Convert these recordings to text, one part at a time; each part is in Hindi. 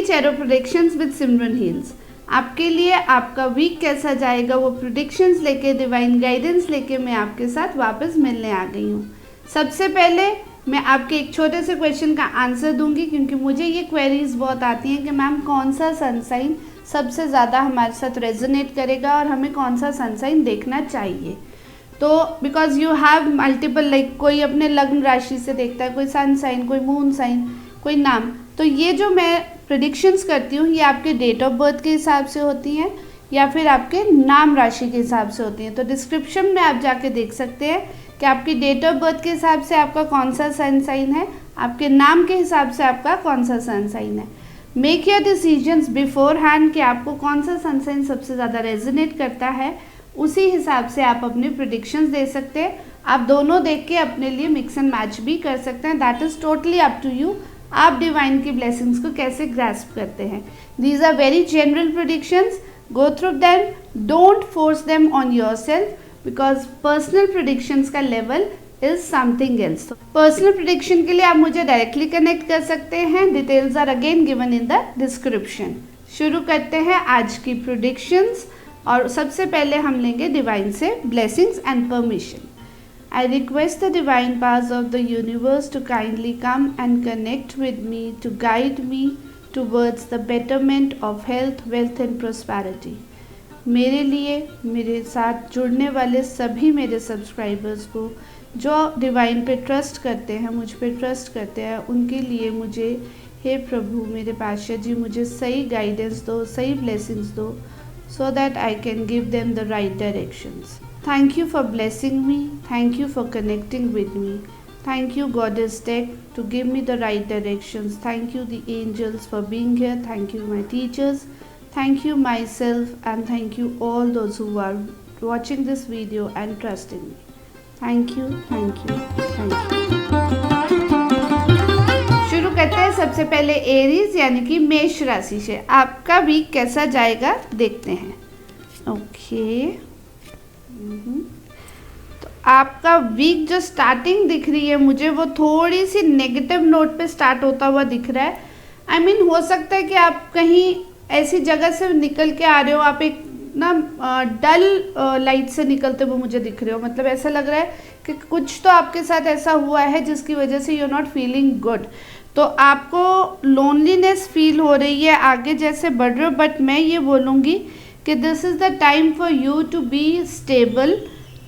Daily Chairo predictions with Simran heels. आपके लिए आपका वीक कैसा जाएगा वो प्रेडिक्शंस लेके, डिवाइन गाइडेंस लेके मैं आपके साथ वापस मिलने आ गई हूँ। सबसे पहले मैं आपके एक छोटे से क्वेश्चन का आंसर दूंगी, क्योंकि मुझे ये क्वेरीज बहुत आती हैं कि मैम कौन सा सनसाइन सबसे ज़्यादा हमारे साथ रेजोनेट करेगा और हमें कौन सा सनसाइन देखना चाहिए। तो because you have multiple, like कोई अपने लग्न राशि से देखता है, कोई सन साइन, कोई मून साइन, कोई नाम। तो ये जो मैं प्रेडिक्शंस करती हूँ ये आपके डेट ऑफ बर्थ के हिसाब से होती हैं या फिर आपके नाम राशि के हिसाब से होती हैं। तो डिस्क्रिप्शन में आप जाके देख सकते हैं कि आपकी डेट ऑफ बर्थ के हिसाब से आपका कौन सा सन साइन है, आपके नाम के हिसाब से आपका कौन सा सन साइन है। Make your decisions before hand कि आपको कौन सा सन साइन सबसे ज़्यादा रेजोनेट करता है, उसी हिसाब से आप अपने प्रेडिक्शंस दे सकते हैं। आप दोनों देख के अपने लिए मिक्स एंड मैच भी कर सकते हैं, that is totally up to you. आप डिवाइन की ब्लेसिंग्स को कैसे ग्रास्प करते हैं। These are very general predictions, go through them, don't force them on yourself, because personal predictions का level is something else. Personal prediction के लिए आप मुझे डायरेक्टली कनेक्ट कर सकते हैं, details are again given in the description. शुरू करते हैं आज की प्रेडिक्शंस और सबसे पहले हम लेंगे डिवाइन से blessings and permission. I request the divine powers of the universe to kindly come and connect with me to guide me towards the betterment of health, wealth and prosperity. मेरे लिए, मेरे साथ जुड़ने वाले सभी मेरे सब्सक्राइबर्स को जो डिवाइन पे ट्रस्ट करते हैं, मुझ पे ट्रस्ट करते हैं, उनके लिए मुझे, हे प्रभु मेरे पातशाह जी, मुझे सही गाइडेंस दो, सही ब्लेसिंग्स दो, so that I can give them the right directions. Thank you for blessing me. Thank you for connecting with me. Thank you, Goddess Tech, to give me the right directions. Thank you, the angels, for being here. Thank you, my teachers. Thank you, myself. And thank you, all those who are watching this video and trusting me. Thank you, thank you, thank you. शुरू करते हैं सबसे पहले एरीज यानी कि मेष राशि से। आपका वीक कैसा जाएगा देखते हैं। ओके, तो आपका वीक जो स्टार्टिंग दिख रही है मुझे, वो थोड़ी सी नेगेटिव नोट पे स्टार्ट होता हुआ दिख रहा है। आई मीन हो सकता है कि आप कहीं ऐसी जगह से निकल के आ रहे हो, आप एक ना डल लाइट से निकलते हुए मुझे दिख रहे हो। मतलब ऐसा लग रहा है कि कुछ तो आपके साथ ऐसा हुआ है जिसकी वजह से you are not feeling good. तो आपको लोनलीनेस फील हो रही है, आगे जैसे बढ़ रहे हो। बट मैं ये बोलूँगी कि this is the time for you to be stable.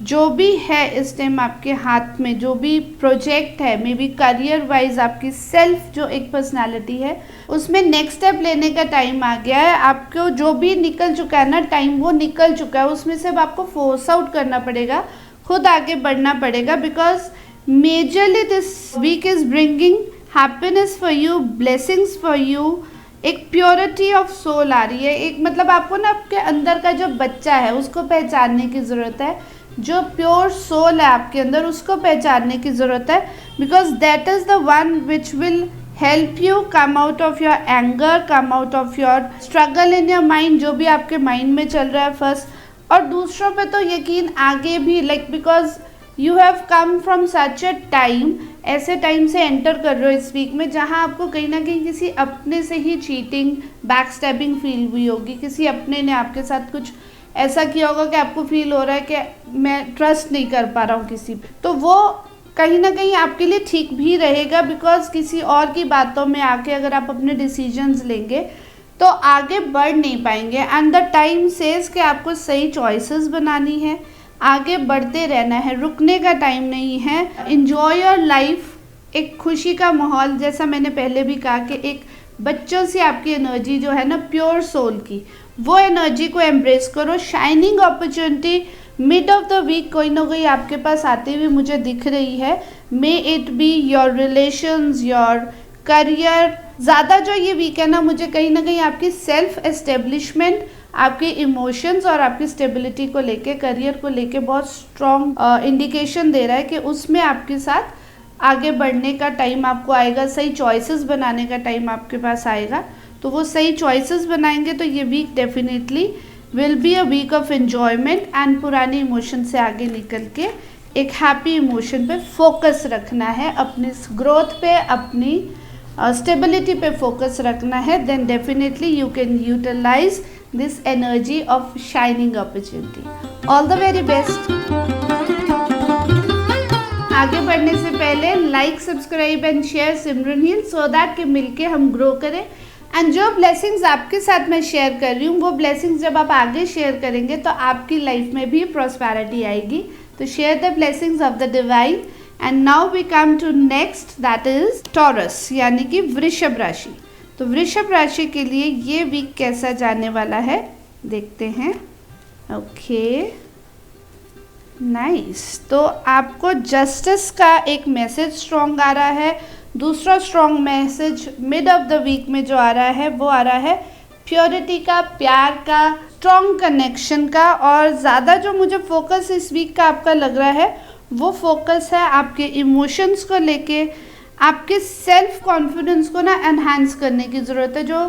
जो भी है इस टाइम आपके हाथ में, जो भी प्रोजेक्ट है, मे बी करियर वाइज आपकी सेल्फ जो एक पर्सनालिटी है, उसमें नेक्स्ट स्टेप लेने का टाइम आ गया है। आपको जो भी निकल चुका है ना टाइम, वो निकल चुका है, उसमें से अब आपको फोर्स आउट करना पड़ेगा, खुद आगे बढ़ना पड़ेगा। Because majorly this week is bringing happiness for you, blessings for you. एक प्योरिटी ऑफ सोल आ रही है। एक मतलब आपको ना आपके अंदर का जो बच्चा है उसको पहचानने की ज़रूरत है। जो प्योर सोल है आपके अंदर उसको पहचानने की ज़रूरत है। Because that is the one which will help you come out of your anger, come out of your struggle in your mind, जो भी आपके माइंड में चल रहा है फर्स्ट। और दूसरों पे तो यकीन आगे भी, like because you have come from such a time, ऐसे टाइम से एंटर कर रहे हो इस वीक में जहाँ आपको कहीं ना कहीं किसी अपने से ही चीटिंग, बैक स्टैबिंग फील हुई होगी। किसी अपने ने आपके साथ कुछ ऐसा किया होगा कि आपको फील हो रहा है कि मैं ट्रस्ट नहीं कर पा रहा हूँ किसी पे। तो वो कहीं ना कहीं आपके लिए ठीक भी रहेगा, बिकॉज किसी और की बातों में आके अगर आप अपने डिसीजंस लेंगे तो आगे बढ़ नहीं पाएंगे। एंड द टाइम सेज कि आपको सही चॉइसेस बनानी है, आगे बढ़ते रहना है, रुकने का टाइम नहीं है। एंजॉय योर लाइफ, एक खुशी का माहौल, जैसा मैंने पहले भी कहा कि एक बच्चों से आपकी एनर्जी जो है ना प्योर सोल की, वो एनर्जी को एम्ब्रेस करो। Shining opportunity mid of the week कोई ना कोई आपके पास आती हुई मुझे दिख रही है। May it be your relations, your career. ज़्यादा जो ये वीक है ना, मुझे कहीं ना कहीं आपकी सेल्फ एस्टेब्लिशमेंट, आपके इमोशंस और आपकी स्टेबिलिटी को लेके, करियर को लेके बहुत स्ट्रॉन्ग इंडिकेशन दे रहा है कि उसमें आपके साथ आगे बढ़ने का टाइम आपको आएगा, सही चॉइसेस बनाने का टाइम आपके पास आएगा। तो वो सही चॉइसेस बनाएंगे तो ये week definitely will be a week of enjoyment and पुराने इमोशन से आगे निकल के एक हैप्पी इमोशन पे फोकस रखना है, अपनी ग्रोथ पे, अपनी स्टेबिलिटी पे फोकस रखना है, then definitely you can utilize this energy of shining opportunity. All the very best. आगे बढ़ने से पहले like, subscribe and share Simran heal so that कि मिलके हम ग्रो करें। एंड जो ब्लेसिंग्स आपके साथ मैं शेयर कर रही हूँ वो ब्लेसिंग्स जब आप आगे शेयर करेंगे तो आपकी लाइफ में भी प्रॉस्पेरिटी आएगी। तो share the blessings of the divine. And now we come to next, that is Taurus यानी कि वृषभ राशि। तो वृषभ राशि के लिए ये वीक कैसा जाने वाला है देखते हैं। Okay nice. तो आपको जस्टिस का एक मैसेज स्ट्रॉन्ग आ रहा है। दूसरा strong message mid of the week में जो आ रहा है वो आ रहा है प्योरिटी का, प्यार का, स्ट्रॉन्ग कनेक्शन का। और ज़्यादा जो मुझे फोकस इस वीक का आपका लग रहा है वो फोकस है आपके इमोशंस को लेके, आपके सेल्फ कॉन्फिडेंस को ना एनहांस करने की ज़रूरत है। जो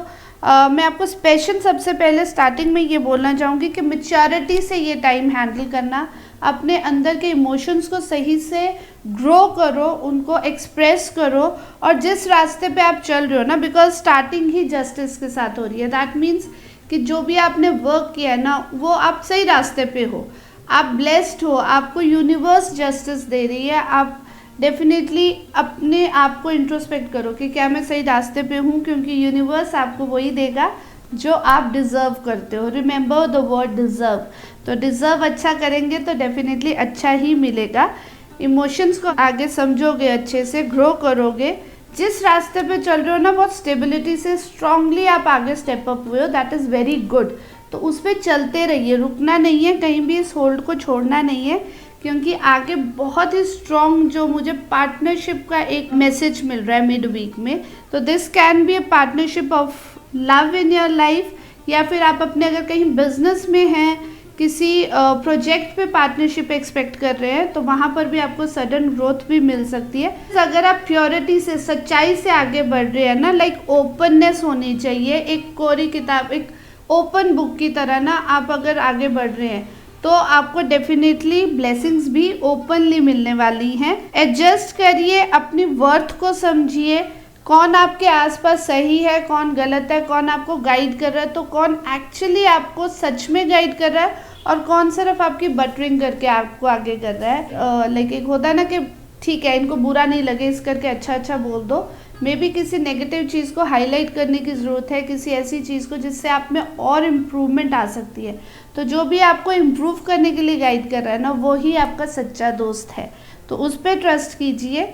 मैं आपको स्पेशल सबसे पहले स्टार्टिंग में ये बोलना चाहूँगी कि मैच्योरिटी से ये टाइम हैंडल करना, अपने अंदर के इमोशंस को सही से ग्रो करो, उनको एक्सप्रेस करो। और जिस रास्ते पे आप चल रहे हो ना, बिकॉज स्टार्टिंग ही जस्टिस के साथ हो रही है, दैट मीन्स कि जो भी आपने वर्क किया है ना वो आप सही रास्ते पे हो, आप ब्लेस्ड हो, आपको यूनिवर्स जस्टिस दे रही है। आप डेफिनेटली अपने आप को इंट्रोस्पेक्ट करो कि क्या मैं सही रास्ते पे हूँ, क्योंकि यूनिवर्स आपको वही देगा जो आप डिज़र्व करते हो। Remember the word deserve. तो डिज़र्व अच्छा करेंगे तो डेफिनेटली अच्छा ही मिलेगा। इमोशंस को आगे समझोगे, अच्छे से ग्रो करोगे। जिस रास्ते पे चल रहे हो ना बहुत स्टेबिलिटी से स्ट्रांगली आप आगे स्टेप अप हुए हो, दैट इज़ वेरी गुड। तो उस पर चलते रहिए, रुकना नहीं है, कहीं भी इस होल्ड को छोड़ना नहीं है, क्योंकि आगे बहुत ही स्ट्रॉन्ग जो मुझे पार्टनरशिप का एक मैसेज मिल रहा है मिड वीक में। तो this can be a partnership of love in your life, या फिर आप अपने अगर कहीं बिजनेस में हैं, किसी प्रोजेक्ट पे पार्टनरशिप एक्सपेक्ट कर रहे हैं तो वहाँ पर भी आपको सडन ग्रोथ भी मिल सकती है। अगर आप प्योरिटी से, सच्चाई से आगे बढ़ रहे हैं ना, लाइक ओपननेस होनी चाहिए, एक कोरी किताब, एक ओपन बुक की तरह ना आप अगर आगे बढ़ रहे हैं तो आपको डेफिनेटली ब्लेसिंग्स भी ओपनली मिलने वाली हैं। एडजस्ट करिए, अपनी वर्थ को समझिए, कौन आपके आसपास सही है, कौन गलत है, कौन आपको गाइड कर रहा है, तो कौन एक्चुअली आपको सच में गाइड कर रहा है और कौन सिर्फ आपकी बटरिंग करके आपको आगे कर रहा है। लाइक एक होता है ना कि ठीक है इनको बुरा नहीं लगे इस करके अच्छा अच्छा बोल दो। मे बी किसी नेगेटिव चीज़ को हाईलाइट करने की ज़रूरत है, किसी ऐसी चीज़ को जिससे आप में और इम्प्रूवमेंट आ सकती है। तो जो भी आपको इम्प्रूव करने के लिए गाइड कर रहा है ना, वो ही आपका सच्चा दोस्त है। तो उस पर ट्रस्ट कीजिए।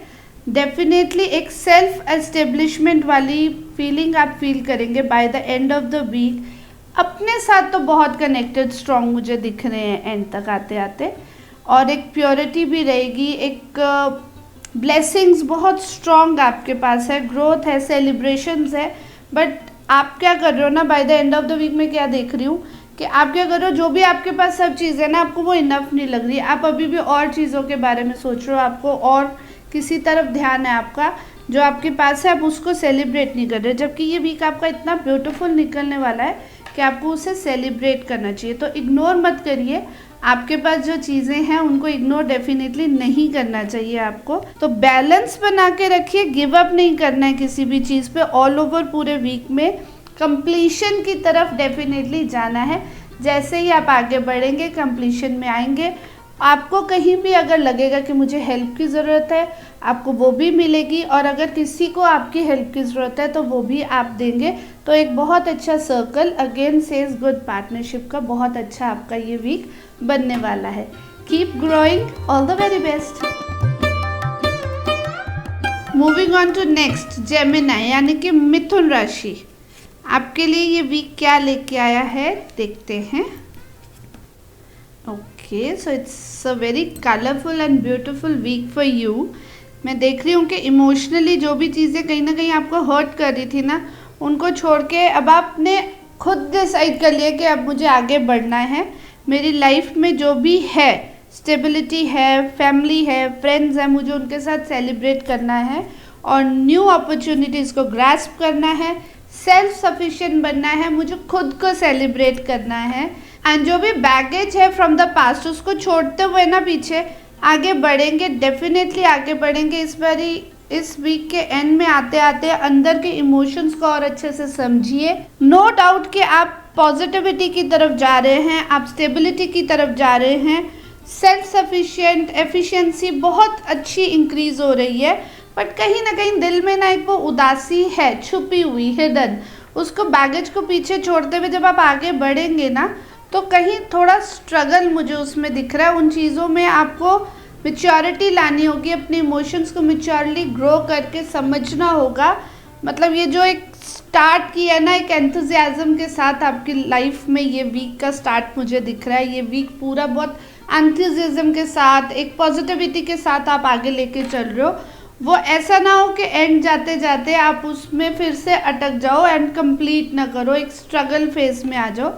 डेफिनेटली एक सेल्फ एस्टेब्लिशमेंट वाली फीलिंग आप फील करेंगे by the end of the week. अपने साथ तो बहुत कनेक्टेड स्ट्रॉन्ग मुझे दिख रहे हैं एंड तक आते आते, और एक प्योरिटी भी रहेगी, एक ब्लेसिंग्स बहुत स्ट्रॉन्ग आपके पास है, ग्रोथ है, सेलिब्रेशंस है। बट आप क्या कर रहे हो ना, by the end of the week में क्या देख रही हूँ कि आप क्या कर रहे हो, जो भी आपके पास सब चीज़ें ना आपको वो इनफ नहीं लग रही, आप अभी भी और चीज़ों के बारे में सोच रहे हो, आपको और किसी तरफ ध्यान है आपका, जो आपके पास है आप उसको सेलिब्रेट नहीं कर रहे। जबकि ये वीक आपका इतना ब्यूटीफुल निकलने वाला है कि आपको उसे सेलिब्रेट करना चाहिए। तो इग्नोर मत करिए, आपके पास जो चीज़ें हैं उनको इग्नोर डेफिनेटली नहीं करना चाहिए आपको। तो बैलेंस बना के रखिए, गिव अप नहीं करना है किसी भी चीज़ पे। ऑल ओवर पूरे वीक में कंप्लीशन की तरफ डेफिनेटली जाना है। जैसे ही आप आगे बढ़ेंगे कंप्लीशन में आएंगे। आपको कहीं भी अगर लगेगा कि मुझे हेल्प की ज़रूरत है, आपको वो भी मिलेगी, और अगर किसी को आपकी हेल्प की ज़रूरत है तो वो भी आप देंगे। तो एक बहुत अच्छा circle, again says good partnership का बहुत अच्छा आपका ये वीक बनने वाला है। Keep growing, all the very best. Moving on to next, Gemini यानी कि मिथुन राशि। आपके लिए ये वीक क्या लेके आया है देखते हैं। Okay, so it's a very colourful and beautiful week for you. मैं देख रही हूँ कि इमोशनली जो भी चीज़ें कहीं ना कहीं आपको हर्ट कर रही थी ना, उनको छोड़ के अब आपने खुद डिसाइड कर लिया कि अब मुझे आगे बढ़ना है। मेरी लाइफ में जो भी है, स्टेबिलिटी है, फैमिली है, फ्रेंड्स हैं, मुझे उनके साथ सेलिब्रेट करना है और न्यू अपॉर्चुनिटीज़ को ग्रास्प करना है, सेल्फ सफिशिएंट बनना है, मुझे खुद को सेलिब्रेट करना है। एंड जो भी बैगेज है फ्रॉम द पास्ट उसको छोड़ते हुए ना पीछे आगे बढ़ेंगे, डेफिनेटली आगे बढ़ेंगे। इस बारी इस वीक के एंड में आते आते अंदर के इमोशंस को और अच्छे से समझिए। नो डाउट कि आप पॉजिटिविटी की तरफ जा रहे हैं, आप स्टेबिलिटी की तरफ जा रहे हैं, सेल्फ सफिशिएंट एफिशिएंसी बहुत अच्छी इंक्रीज हो रही है, बट कहीं ना कहीं दिल में ना एक वो उदासी है छुपी हुई, हिडन। उसको बैगेज को पीछे छोड़ते हुए जब आप आगे बढ़ेंगे ना, तो कहीं थोड़ा स्ट्रगल मुझे उसमें दिख रहा है। उन चीज़ों में आपको मैच्योरिटी लानी होगी, अपने इमोशंस को मैच्योरली ग्रो करके समझना होगा। मतलब ये जो एक स्टार्ट किया है ना एक एंथुजियाज्म के साथ आपकी लाइफ में, ये वीक का स्टार्ट मुझे दिख रहा है। ये वीक पूरा बहुत एंथुजियाज्म के साथ, एक पॉजिटिविटी के साथ आप आगे लेके चल रहे हो। वो ऐसा ना हो कि एंड जाते जाते आप उसमें फिर से अटक जाओ एंड कंप्लीट ना करो, एक स्ट्रगल फेज में आ जाओ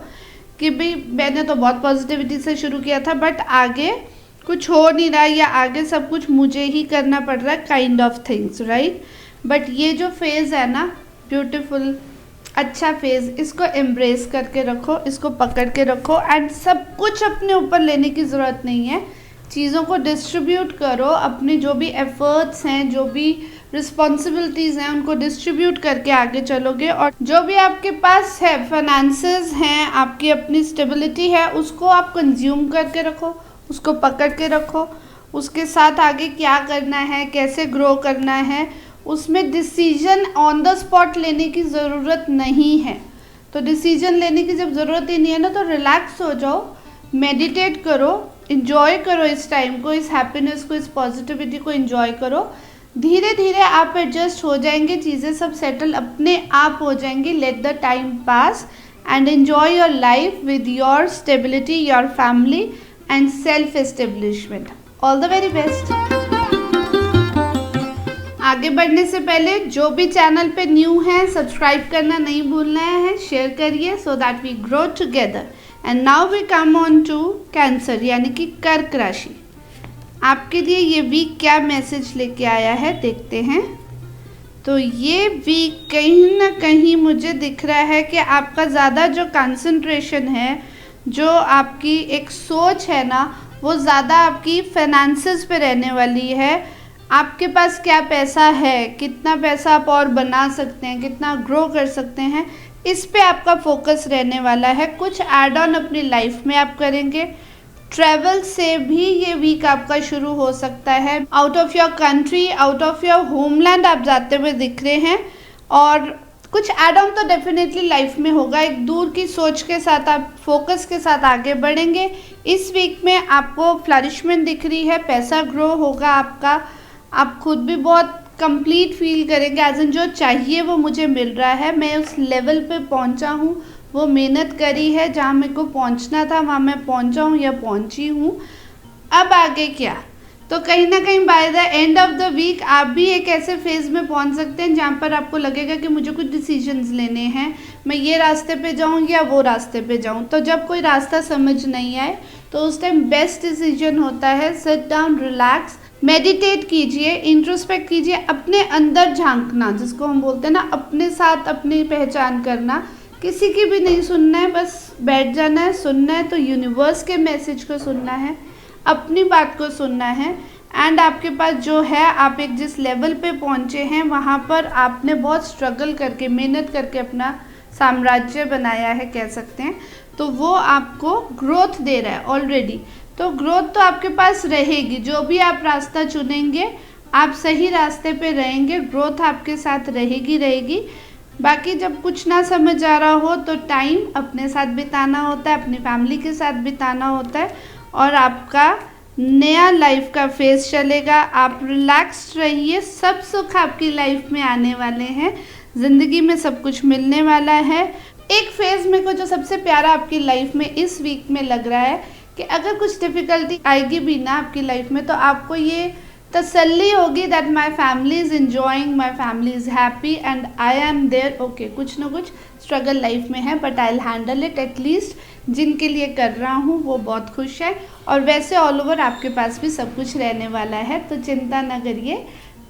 कि भाई मैंने तो बहुत पॉजिटिविटी से शुरू किया था बट आगे कुछ हो नहीं रहा, या आगे सब कुछ मुझे ही करना पड़ रहा है, kind of things, right. But ये जो फेज़ है ना, ब्यूटीफुल अच्छा फेज़, इसको एम्ब्रेस करके रखो, इसको पकड़ के रखो एंड सब कुछ अपने ऊपर लेने की ज़रूरत नहीं है। चीज़ों को डिस्ट्रीब्यूट करो, अपने जो भी एफर्ट्स हैं, जो भी रिस्पॉन्सिबिलिटीज़ हैं, उनको डिस्ट्रीब्यूट करके आगे चलोगे। और जो भी आपके पास है, फाइनेंसेस हैं, आपकी अपनी स्टेबिलिटी है, उसको आप कंज्यूम करके रखो, उसको पकड़ के रखो। उसके साथ आगे क्या करना है, कैसे ग्रो करना है, उसमें डिसीजन ऑन द स्पॉट लेने की ज़रूरत नहीं है। तो डिसीजन लेने की जब ज़रूरत ही नहीं है ना, तो रिलैक्स हो जाओ, मेडिटेट करो, इंजॉय करो इस टाइम को, इस हैप्पीनेस को, इस पॉजिटिविटी को इंजॉय करो। धीरे धीरे आप एडजस्ट हो जाएंगे, चीज़ें सब सेटल अपने आप हो जाएंगी। Let the time pass and enjoy your life with your stability, your family and self establishment. All the very best. आगे बढ़ने से पहले जो भी चैनल पे न्यू है, सब्सक्राइब करना नहीं भूलना है, शेयर करिए so that we grow together. And now we come on to cancer यानी कि कर्क राशि। आपके लिए ये वीक क्या मैसेज लेके आया है देखते हैं। तो ये वीक कहीं ना कहीं मुझे दिख रहा है कि आपका ज़्यादा जो कंसंट्रेशन है, जो आपकी एक सोच है ना, वो ज़्यादा आपकी फाइनेंसेस पे रहने वाली है। आपके पास क्या पैसा है, कितना पैसा आप और बना सकते हैं, कितना ग्रो कर सकते हैं, इस पे आपका फोकस रहने वाला है। कुछ ऐड ऑन अपनी लाइफ में आप करेंगे। ट्रैवल से भी ये वीक आपका शुरू हो सकता है। Out of your country, out of your homeland आप जाते हुए दिख रहे हैं, और कुछ ऐड ऑन तो डेफिनेटली लाइफ में होगा। एक दूर की सोच के साथ आप फोकस के साथ आगे बढ़ेंगे। इस वीक में आपको फ्लरिशमेंट दिख रही है, पैसा ग्रो होगा आपका, आप खुद भी बहुत कंप्लीट फील करेंगे, एज इन जो चाहिए वो मुझे मिल रहा है, मैं उस लेवल पे पहुंचा हूँ, वो मेहनत करी है, जहाँ मेरे को पहुंचना था वहाँ मैं पहुंचा हूँ या पहुंची हूँ। अब आगे क्या, तो कहीं ना कहीं by the end of the week आप भी एक ऐसे फेज में पहुंच सकते हैं जहाँ पर आपको लगेगा कि मुझे कुछ डिसीजंस लेने हैं, मैं ये रास्ते पे जाऊँ या वो रास्ते पे जाऊँ। तो जब कोई रास्ता समझ नहीं आए तो उस टाइम बेस्ट डिसीजन होता है सिट डाउन, रिलैक्स, मेडिटेट कीजिए, इंट्रोस्पेक्ट कीजिए, अपने अंदर झांकना, जिसको हम बोलते हैं ना अपने साथ अपनी पहचान करना। किसी की भी नहीं सुनना है, बस बैठ जाना है, सुनना है तो यूनिवर्स के मैसेज को सुनना है, अपनी बात को सुनना है। एंड आपके पास जो है, आप एक जिस लेवल पे पहुंचे हैं वहाँ पर आपने बहुत स्ट्रगल करके, मेहनत करके अपना साम्राज्य बनाया है कह सकते हैं, तो वो आपको ग्रोथ दे रहा है ऑलरेडी। तो ग्रोथ तो आपके पास रहेगी, जो भी आप रास्ता चुनेंगे आप सही रास्ते पे रहेंगे, ग्रोथ आपके साथ रहेगी। बाकी जब कुछ ना समझ आ रहा हो तो टाइम अपने साथ बिताना होता है, अपनी फैमिली के साथ बिताना होता है, और आपका नया लाइफ का फेज चलेगा। आप रिलैक्स्ड रहिए, सब सुख आपकी लाइफ में आने वाले हैं, ज़िंदगी में सब कुछ मिलने वाला है। एक फेज़ मेरे को जो सबसे प्यारा आपकी लाइफ में इस वीक में लग रहा है कि अगर कुछ डिफ़िकल्टी आएगी भी ना आपकी लाइफ में, तो आपको ये तसल्ली होगी that my family is enjoying, my family is happy and I am there. Okay, कुछ ना कुछ स्ट्रगल लाइफ में है but I will handle it. At least जिनके लिए कर रहा हूँ वो बहुत खुश है, और वैसे ऑल ओवर आपके पास भी सब कुछ रहने वाला है, तो चिंता ना करिए,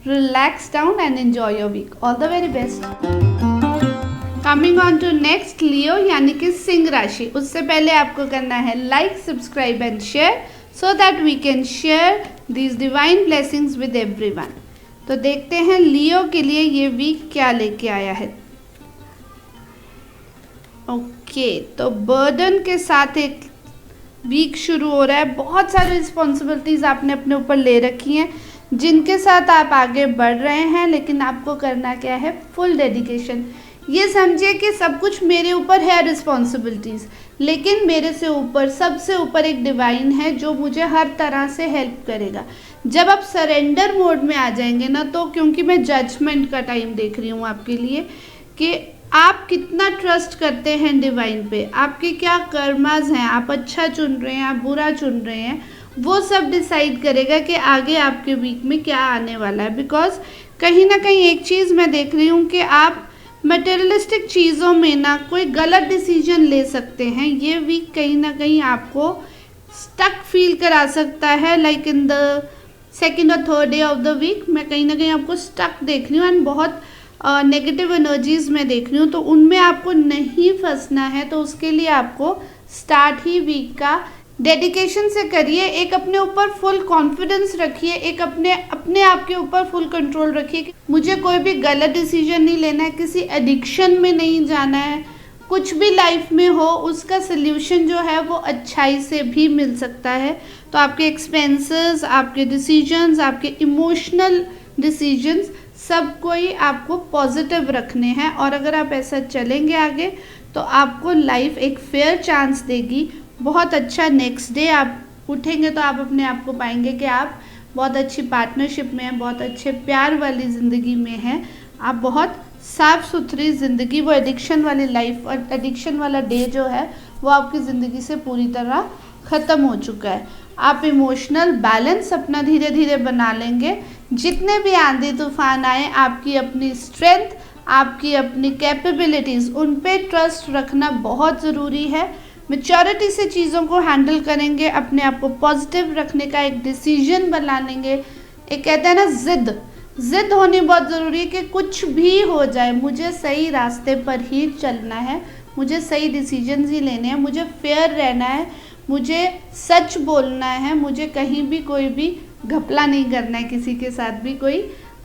relax down and enjoy your week. All the very best. Coming on to next, Leo यानी कि सिंह राशि। उससे पहले आपको करना है like, subscribe and share so that we can share these divine blessings with everyone। तो तो देखते हैं लियो के लिए ये वीक क्या लेके आया है। ओके, तो बर्डन के साथ एक वीक शुरू हो रहा है। बहुत सारी रिस्पॉन्सिबिलिटीज़ आपने अपने ऊपर ले रखी हैं जिनके साथ आप आगे बढ़ रहे हैं, लेकिन आपको करना क्या है, फुल डेडिकेशन। ये समझिए कि सब कुछ मेरे ऊपर है रिस्पॉन्सिबिलिटीज़, लेकिन मेरे से ऊपर, सबसे ऊपर एक डिवाइन है जो मुझे हर तरह से हेल्प करेगा। जब आप सरेंडर मोड में आ जाएंगे ना, तो क्योंकि मैं जजमेंट का टाइम देख रही हूँ आपके लिए कि आप कितना ट्रस्ट करते हैं डिवाइन पे, आपके क्या कर्मास हैं, आप अच्छा चुन रहे हैं, आप बुरा चुन रहे हैं, वो सब डिसाइड करेगा कि आगे आपके वीक में क्या आने वाला है। बिकॉज कहीं ना कहीं एक चीज़ मैं देख रही हूँ कि आप मटेरियलिस्टिक चीज़ों में ना कोई गलत डिसीजन ले सकते हैं। ये वीक कहीं ना कहीं आपको स्टक फील करा सकता है, लाइक इन द सेकेंड और third day of the week मैं कहीं ना कहीं आपको स्टक देख रही हूँ एंड बहुत नेगेटिव एनर्जीज में देख रही हूँ। तो उनमें आपको नहीं फंसना है, तो उसके लिए आपको स्टार्ट ही वीक का डेडिकेशन से करिए। एक अपने ऊपर फुल कॉन्फिडेंस रखिए, एक अपने आप के ऊपर फुल कंट्रोल रखिए कि मुझे कोई भी गलत डिसीजन नहीं लेना है, किसी एडिक्शन में नहीं जाना है। कुछ भी लाइफ में हो उसका सल्यूशन जो है वो अच्छाई से भी मिल सकता है। तो आपके एक्सपेंसेस, आपके डिसीजंस, आपके इमोशनल डिसीजंस, सब कोई आपको पॉजिटिव रखने हैं। और अगर आप ऐसा चलेंगे आगे तो आपको लाइफ एक फेयर चांस देगी। बहुत अच्छा नेक्स्ट डे आप उठेंगे तो आप अपने आप को पाएंगे कि आप बहुत अच्छी पार्टनरशिप में हैं, बहुत अच्छे प्यार वाली ज़िंदगी में हैं, आप बहुत साफ़ सुथरी ज़िंदगी, वो एडिक्शन वाली लाइफ और एडिक्शन वाला डे जो है वो आपकी ज़िंदगी से पूरी तरह ख़त्म हो चुका है। आप इमोशनल बैलेंस अपना धीरे धीरे बना लेंगे। जितने भी आंधी तूफान आए, आपकी अपनी स्ट्रेंथ, आपकी अपनी कैपेबिलिटीज़, उन पे ट्रस्ट रखना बहुत ज़रूरी है। मैच्योरिटी से चीज़ों को हैंडल करेंगे, अपने आप को पॉजिटिव रखने का एक डिसीजन बना लेंगे। एक कहते हैं ना जिद होनी बहुत ज़रूरी है कि कुछ भी हो जाए मुझे सही रास्ते पर ही चलना है, मुझे सही डिसीजंस ही लेने हैं, मुझे फेयर रहना है, मुझे सच बोलना है, मुझे कहीं भी कोई भी घपला नहीं करना है, किसी के साथ भी कोई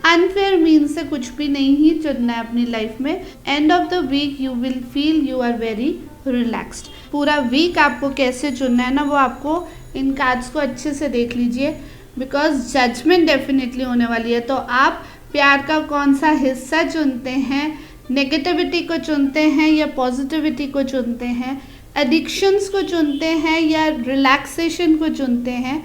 अनफेयर मीन से कुछ भी नहीं ही चुनना है अपनी लाइफ में। End of the week you will feel you are very relaxed. पूरा वीक आपको कैसे चुनना है ना, वो आपको इन कार्ड्स को अच्छे से देख लीजिए, बिकॉज जजमेंट डेफिनेटली होने वाली है। तो आप प्यार का कौन सा हिस्सा चुनते हैं, नेगेटिविटी को चुनते हैं या पॉजिटिविटी को चुनते हैं, एडिक्शंस को चुनते हैं या रिलैक्सेशन को चुनते हैं।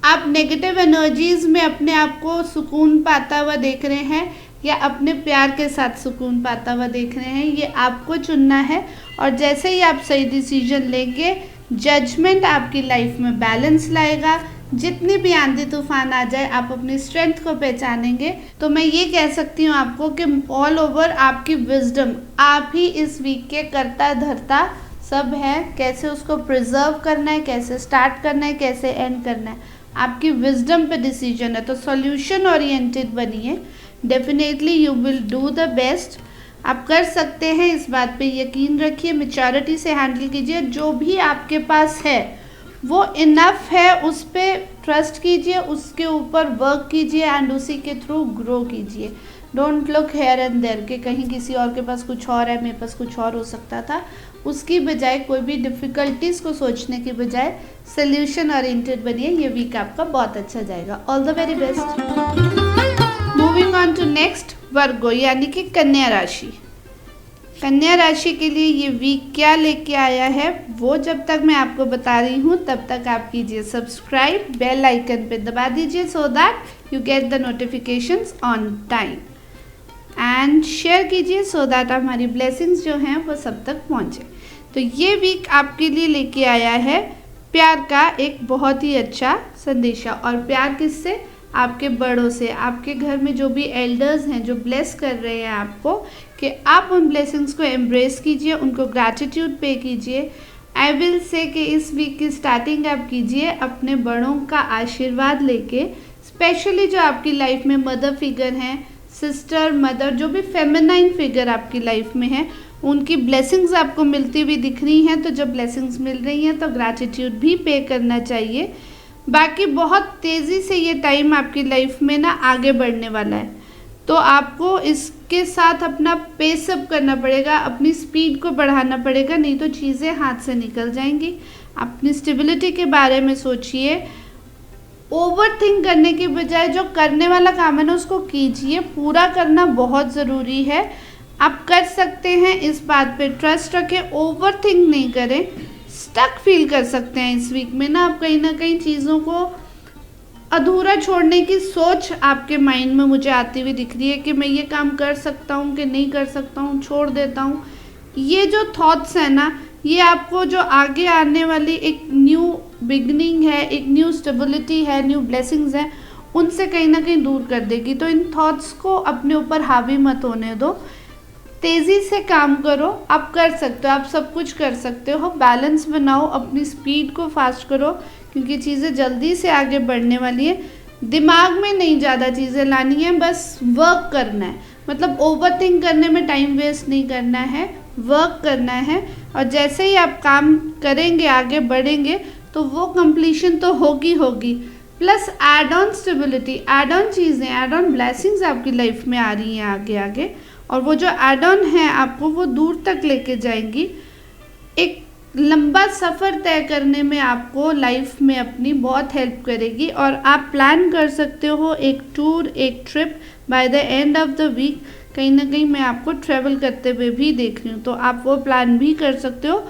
आप नेगेटिव एनर्जीज में अपने आप को सुकून पाता हुआ देख रहे हैं या अपने प्यार के साथ सुकून पाता हुआ देख रहे हैं, ये आपको चुनना है। और जैसे ही आप सही डिसीजन लेंगे, जजमेंट आपकी लाइफ में बैलेंस लाएगा। जितनी भी आंधी तूफान आ जाए, आप अपनी स्ट्रेंथ को पहचानेंगे। तो मैं ये कह सकती हूँ आपको कि ऑल ओवर आपकी विजडम, आप ही इस वीक के करता धरता सब है। कैसे उसको प्रिजर्व करना है, कैसे स्टार्ट करना है, कैसे एंड करना है, आपकी विजडम पे डिसीजन है। तो सॉल्यूशन ओरिएंटेड बनिए, definitely you will do the best. आप कर सकते हैं, इस बात पे यकीन रखिए। मैच्योरिटी से हैंडल कीजिए, जो भी आपके पास है वो इनफ है, उस पर ट्रस्ट कीजिए, उसके ऊपर वर्क कीजिए एंड उसी के थ्रू ग्रो कीजिए। Don't look here and there कि कहीं किसी और के पास कुछ और है, मेरे पास कुछ और हो सकता था। उसकी बजाय, कोई भी डिफ़िकल्टीज़ को सोचने की बजाय सोल्यूशन ओरिएंटेड बनिए। ये वीक आपका बहुत अच्छा जाएगा। All the very best. Moving on to next, Virgo यानी कि कन्या राशि। कन्या राशि के लिए ये वीक क्या लेके आया है वो जब तक मैं आपको बता रही हूँ तब तक आप कीजिए सब्सक्राइब, बेल आइकन पे दबा दीजिए so that you get the notifications on time and share कीजिए सो दैट हमारी ब्लेसिंग्स जो हैं वो सब तक पहुँचे। तो ये वीक आपके लिए लेके आया है प्यार का एक बहुत ही अच्छा संदेशा। और प्यार किससे? आपके बड़ों से। आपके घर में जो भी एल्डर्स हैं जो ब्लेस कर रहे हैं आपको, कि आप उन ब्लेसिंग्स को एम्ब्रेस कीजिए, उनको ग्रैटिट्यूड पे कीजिए। आई विल से कि इस वीक की स्टार्टिंग आप कीजिए अपने बड़ों का आशीर्वाद लेके। स्पेशली जो आपकी लाइफ में मदर फिगर हैं, सिस्टर, मदर, जो भी फेमिनाइन फिगर आपकी लाइफ में है, उनकी ब्लेसिंग्स आपको मिलती हुई दिख रही हैं। तो जब ब्लेसिंग्स मिल रही हैं तो ग्रैटिट्यूड भी पे करना चाहिए। बाकी बहुत तेज़ी से ये टाइम आपकी लाइफ में ना आगे बढ़ने वाला है। तो आपको इसके साथ अपना पेस अप करना पड़ेगा, अपनी स्पीड को बढ़ाना पड़ेगा, नहीं तो चीज़ें हाथ से निकल जाएंगी। अपनी स्टेबिलिटी के बारे में सोचिए, ओवर थिंक करने की बजाय जो करने वाला काम है ना उसको कीजिए, पूरा करना बहुत ज़रूरी है। आप कर सकते हैं, इस बात पे ट्रस्ट रखें, ओवर थिंक नहीं करें। स्टक फील कर सकते हैं इस वीक में ना कहीं चीज़ों को अधूरा छोड़ने की सोच आपके माइंड में मुझे आती हुई दिख रही है कि मैं ये काम कर सकता हूँ कि नहीं कर सकता हूँ, छोड़ देता हूँ। ये जो थॉट्स है ना, ये आपको जो आगे आने वाली एक न्यू बिगनिंग है, एक न्यू स्टेबिलिटी है, न्यू ब्लेसिंग्स है, उनसे कहीं ना कहीं दूर कर देगी। तो इन थॉट्स को अपने ऊपर हावी मत होने दो, तेज़ी से काम करो। आप कर सकते हो, आप सब कुछ कर सकते हो। बैलेंस बनाओ, अपनी स्पीड को फास्ट करो, क्योंकि चीज़ें जल्दी से आगे बढ़ने वाली है। दिमाग में नहीं ज़्यादा चीज़ें लानी है, बस वर्क करना है। मतलब ओवर थिंक करने में टाइम वेस्ट नहीं करना है, वर्क करना है। और जैसे ही आप काम करेंगे, आगे बढ़ेंगे, तो वो कंप्लीशन तो होगी। Plus add on stability, add on चीज़ें, एड ऑन ब्लेसिंग्स आपकी लाइफ में आ रही हैं आगे, और वो जो एड ऑन है आपको वो दूर तक लेके जाएंगी। एक लंबा सफ़र तय करने में आपको लाइफ में अपनी बहुत हेल्प करेगी। और आप प्लान कर सकते हो एक टूर, एक trip by the end of the week. कहीं ना कहीं मैं आपको ट्रैवल करते हुए भी देख रही हूँ, तो आप वो प्लान भी कर सकते हो,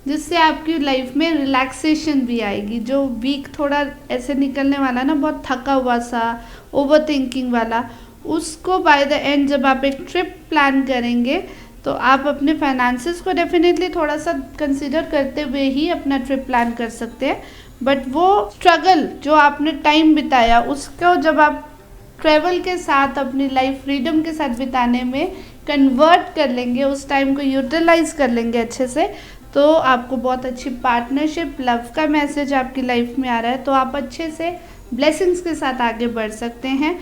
जिससे आपकी लाइफ में रिलैक्सेशन भी आएगी। जो वीक थोड़ा ऐसे निकलने वाला ना, बहुत थका हुआ सा, ओवर थिंकिंग वाला, उसको बाय द एंड जब आप एक ट्रिप प्लान करेंगे तो आप अपने फाइनेंसेस को डेफिनेटली थोड़ा सा कंसिडर करते हुए ही अपना ट्रिप प्लान कर सकते हैं। बट वो स्ट्रगल जो आपने टाइम बिताया, उसको जब आप ट्रैवल के साथ, अपनी लाइफ फ्रीडम के साथ बिताने में कन्वर्ट कर लेंगे, उस टाइम को यूटिलाइज कर लेंगे अच्छे से, तो आपको बहुत अच्छी पार्टनरशिप, लव का मैसेज आपकी लाइफ में आ रहा है, तो आप अच्छे से ब्लेसिंग्स के साथ आगे बढ़ सकते हैं।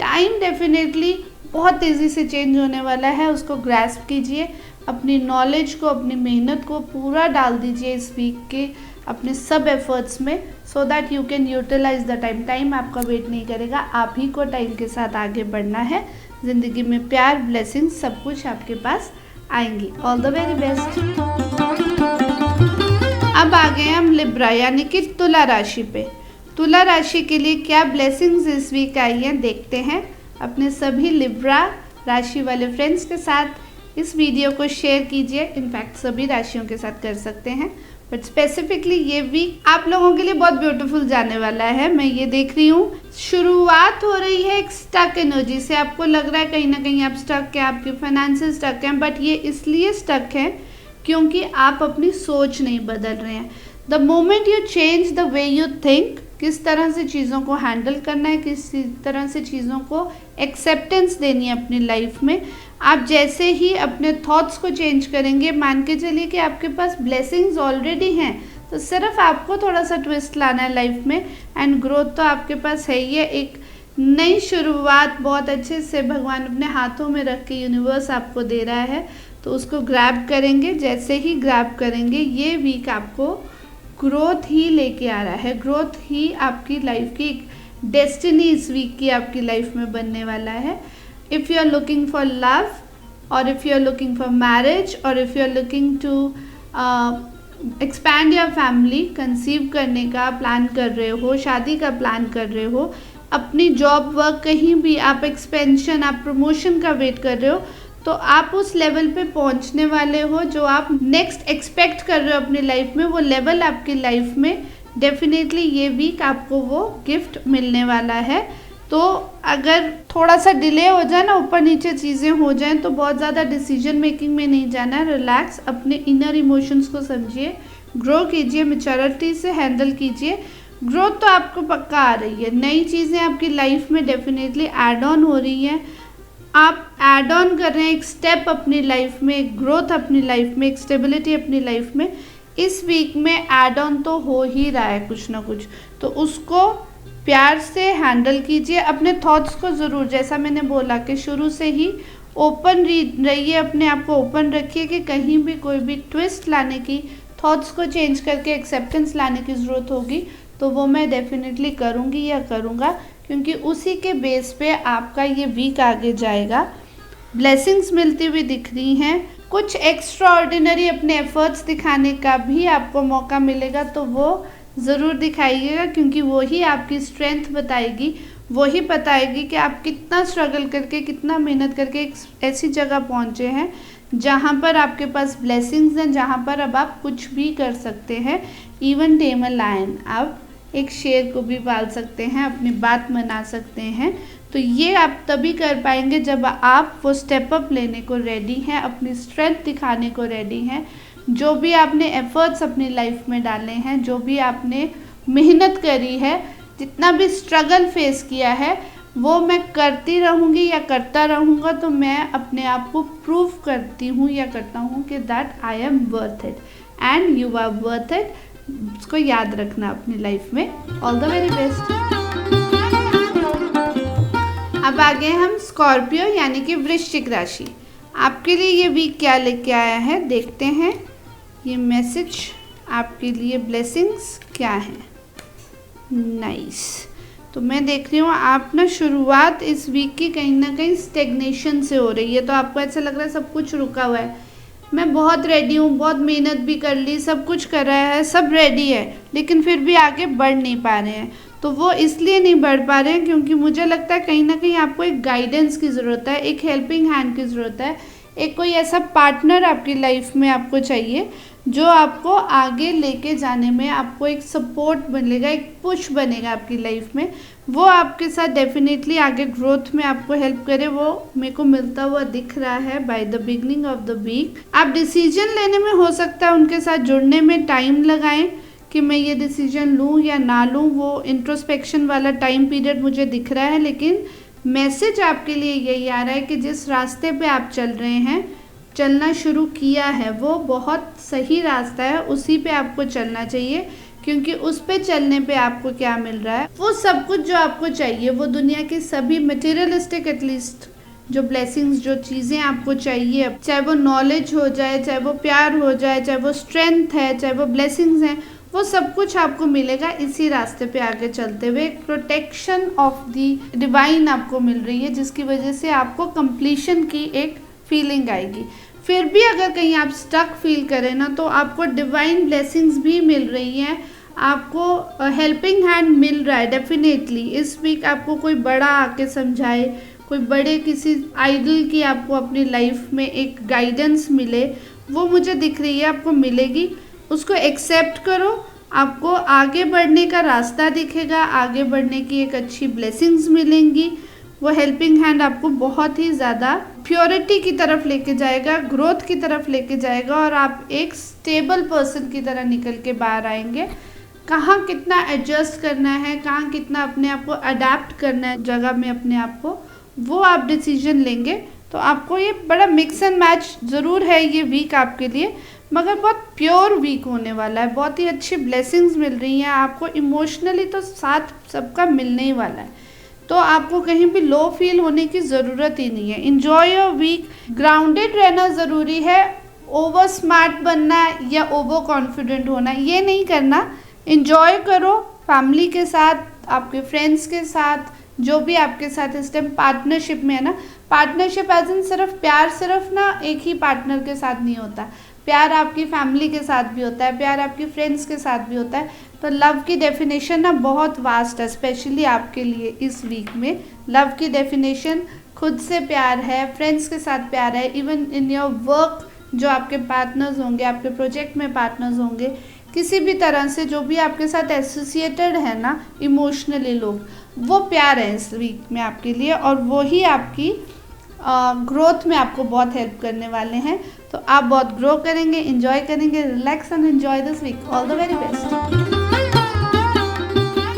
टाइम डेफिनेटली बहुत तेज़ी से चेंज होने वाला है, उसको ग्रैस्प कीजिए। अपनी नॉलेज को, अपनी मेहनत को पूरा डाल दीजिए इस वीक के अपने सब एफर्ट्स में, so that you can utilize the time. Time आपका वेट नहीं करेगा, आप ही को टाइम के साथ आगे बढ़ना है। ज़िंदगी में प्यार, ब्लेसिंग, सब कुछ आपके पास आएंगी। All the very best. अब आ गए हम लिब्रा यानी कि तुला राशि पे। तुला राशि के लिए क्या ब्लेसिंग्स इस वीक आई हैं, देखते हैं। अपने सभी लिब्रा राशि वाले फ्रेंड्स के साथ इस वीडियो को शेयर कीजिए। इनफैक्ट सभी राशियों के साथ कर सकते हैं, बट स्पेसिफिकली ये वीक आप लोगों के लिए बहुत ब्यूटीफुल जाने वाला है। मैं ये देख रही हूँ, शुरुआत हो रही है एक स्टक एनर्जी से। आपको लग रहा है कहीं ना कहीं आप स्टक हैं, आपके फाइनेंसेस स्टक हैं, बट ये इसलिए स्टक है क्योंकि आप अपनी सोच नहीं बदल रहे हैं। The moment you change the way you think, किस तरह से चीज़ों को हैंडल करना है, किस तरह से चीज़ों को एक्सेप्टेंस देनी है अपनी लाइफ में, आप जैसे ही अपने थॉट्स को चेंज करेंगे, मान के चलिए कि आपके पास ब्लेसिंग्स ऑलरेडी हैं, तो सिर्फ आपको थोड़ा सा ट्विस्ट लाना है लाइफ में, एंड ग्रोथ तो आपके पास है ही है। एक नई शुरुआत बहुत अच्छे से भगवान अपने हाथों में रख के यूनिवर्स आपको दे रहा है, तो उसको ग्रैब करेंगे। जैसे ही ग्रैब करेंगे, ये वीक आपको ग्रोथ ही लेके आ रहा है। ग्रोथ ही आपकी लाइफ की डेस्टिनी इस वीक की आपकी लाइफ में बनने वाला है। If you are looking for love, और if you are looking for marriage, और if you are looking to expand your family, conceive करने का प्लान कर रहे हो, शादी का प्लान कर रहे हो, अपनी जॉब वर्क कहीं भी आप एक्सपेंशन, आप प्रमोशन का वेट कर रहे हो, तो आप उस लेवल पे पहुंचने वाले हो जो आप नेक्स्ट एक्सपेक्ट कर रहे हो अपनी लाइफ में। वो लेवल आपकी लाइफ में डेफिनेटली ये वीक आपको वो गिफ्ट मिलने वाला है। तो अगर थोड़ा सा डिले हो जाए ना, ऊपर नीचे चीज़ें हो जाएं, तो बहुत ज़्यादा डिसीजन मेकिंग में नहीं जाना है। रिलैक्स, अपने इनर इमोशंस को समझिए, ग्रो कीजिए, मैच्योरिटी से हैंडल कीजिए। ग्रोथ तो आपको पक्का आ रही है, नई चीज़ें आपकी लाइफ में डेफिनेटली ऐड ऑन हो रही हैं। आप ऐड ऑन कर रहे हैं एक स्टेप अपनी लाइफ में, एक ग्रोथ अपनी लाइफ में, एक स्टेबिलिटी अपनी लाइफ में। इस वीक में ऐड ऑन तो हो ही रहा है कुछ ना कुछ, तो उसको प्यार से हैंडल कीजिए। अपने थॉट्स को ज़रूर, जैसा मैंने बोला कि शुरू से ही ओपन रहिए, अपने आप को ओपन रखिए कि कहीं भी कोई भी ट्विस्ट लाने की, थॉट्स को चेंज करके एक्सेप्टेंस लाने की ज़रूरत होगी तो वो मैं डेफिनेटली करूँगी या करूँगा। क्योंकि उसी के बेस पे आपका ये वीक आगे जाएगा। ब्लेसिंग्स मिलती हुई दिख रही हैं। कुछ एक्स्ट्रा ऑर्डिनरी अपने एफर्ट्स दिखाने का भी आपको मौका मिलेगा, तो वो ज़रूर दिखाइएगा, क्योंकि वो ही आपकी स्ट्रेंथ बताएगी, वो ही बताएगी कि आप कितना स्ट्रगल करके, कितना मेहनत करके एक ऐसी जगह पहुँचे हैं जहाँ पर आपके पास ब्लेसिंग्स हैं, जहाँ पर अब आप कुछ भी कर सकते हैं। इवन टेम अ लायन, आप एक शेर को भी पाल सकते हैं, अपनी बात मना सकते हैं। तो ये आप तभी कर पाएंगे जब आप वो स्टेप अप लेने को रेडी हैं, अपनी स्ट्रेंथ दिखाने को रेडी हैं। जो भी आपने एफर्ट्स अपनी लाइफ में डाले हैं, जो भी आपने मेहनत करी है, जितना भी स्ट्रगल फेस किया है, वो मैं करती रहूँगी या करता रहूँगा, तो मैं अपने आप को प्रूव करती हूँ या करता हूँ कि that I am worth it and you are worth it. उसको याद रखना अपनी लाइफ में। All the very best. अब आगे हम स्कॉर्पियो यानी कि वृश्चिक राशि, आपके लिए ये वीक क्या लेके आया है देखते हैं। ये मैसेज आपके लिए ब्लेसिंग्स क्या है। नाइस। तो मैं देख रही हूँ आप ना शुरुआत इस वीक की कहीं ना कहीं स्टेग्नेशन से हो रही है, तो आपको ऐसा लग रहा है सब कुछ रुका हुआ है। मैं बहुत रेडी हूँ, बहुत मेहनत भी कर ली, सब कुछ कर रहा है, सब रेडी है, लेकिन फिर भी आगे बढ़ नहीं पा रहे हैं। तो वो इसलिए नहीं बढ़ पा रहे हैं क्योंकि मुझे लगता है कहीं ना कहीं आपको एक गाइडेंस की ज़रूरत है, एक हेल्पिंग हैंड की ज़रूरत है, एक कोई ऐसा पार्टनर आपकी लाइफ में आपको चाहिए जो आपको आगे लेके जाने में आपको एक सपोर्ट मिलेगा, एक पुश बनेगा आपकी लाइफ में। वो आपके साथ डेफिनेटली आगे ग्रोथ में आपको हेल्प करे, वो मेरे को मिलता हुआ दिख रहा है by the beginning of the week. आप डिसीजन लेने में हो सकता है उनके साथ जुड़ने में टाइम लगाएं कि मैं ये डिसीजन लूँ या ना लूँ, वो इंट्रोस्पेक्शन वाला टाइम पीरियड मुझे दिख रहा है। लेकिन मैसेज आपके लिए यही आ रहा है कि जिस रास्ते पे आप चल रहे हैं, चलना शुरू किया है, वो बहुत सही रास्ता है, उसी पे आपको चलना चाहिए, क्योंकि उस पे चलने पे आपको क्या मिल रहा है, वो सब कुछ जो आपको चाहिए, वो दुनिया की सभी मटेरियलिस्टिक एटलीस्ट जो ब्लेसिंग्स, जो चीज़ें आपको चाहिए, चाहे वो नॉलेज हो जाए, चाहे वो प्यार हो जाए, चाहे वो स्ट्रेंथ है, चाहे वो ब्लेसिंग्स हैं, वो सब कुछ आपको मिलेगा इसी रास्ते पे आगे चलते हुए। एक प्रोटेक्शन ऑफ द डिवाइन आपको मिल रही है, जिसकी वजह से आपको कंप्लीशन की एक फीलिंग आएगी। फिर भी अगर कहीं आप स्टक फील करें ना, तो आपको डिवाइन ब्लेसिंग्स भी मिल रही हैं, आपको हेल्पिंग हैंड मिल रहा है डेफिनेटली। इस वीक आपको कोई बड़ा आके समझाए, कोई बड़े किसी आइडल की आपको अपनी लाइफ में एक गाइडेंस मिले, वो मुझे दिख रही है, आपको मिलेगी। उसको एक्सेप्ट करो, आपको आगे बढ़ने का रास्ता दिखेगा, आगे बढ़ने की एक अच्छी ब्लेसिंग्स मिलेंगी। वो हेल्पिंग हैंड आपको बहुत ही ज़्यादा प्योरिटी की तरफ लेके जाएगा, ग्रोथ की तरफ लेके जाएगा, और आप एक स्टेबल पर्सन की तरह निकल के बाहर आएंगे। कहाँ कितना एडजस्ट करना है, कहाँ कितना अपने आप को अडेप्ट करना है जगह में अपने आप को, वो आप डिसीजन लेंगे। तो आपको ये बड़ा मिक्स एंड मैच ज़रूर है ये वीक आपके लिए, मगर बहुत प्योर वीक होने वाला है। बहुत ही अच्छी ब्लेसिंग्स मिल रही हैं आपको, इमोशनली तो साथ सबका मिलने ही वाला है, तो आपको कहीं भी लो फील होने की ज़रूरत ही नहीं है। Enjoy your week. ग्राउंडेड रहना ज़रूरी है, ओवर स्मार्ट बनना या ओवर कॉन्फिडेंट होना ये नहीं करना। इन्जॉय करो फैमिली के साथ, आपके फ्रेंड्स के साथ, जो भी आपके साथ इस टाइम पार्टनरशिप में है ना। पार्टनरशिप एज इन सिर्फ प्यार सिर्फ ना एक ही पार्टनर के साथ नहीं होता, प्यार आपकी फैमिली के साथ भी होता है, प्यार आपकी फ्रेंड्स के साथ भी होता है। तो लव की डेफिनेशन ना बहुत वास्ट है, स्पेशली आपके लिए इस वीक में। लव की डेफिनेशन खुद से प्यार है, फ्रेंड्स के साथ प्यार है, इवन इन योर वर्क जो आपके पार्टनर्स होंगे, आपके प्रोजेक्ट में पार्टनर्स होंगे, किसी भी तरह से जो भी आपके साथ एसोसिएटेड है ना इमोशनली लोग, वो प्यार है इस वीक में आपके लिए, और वो ही आपकी ग्रोथ में आपको बहुत हेल्प करने वाले हैं। तो आप बहुत ग्रो करेंगे, इंजॉय करेंगे, relax and enjoy this week. All the very best.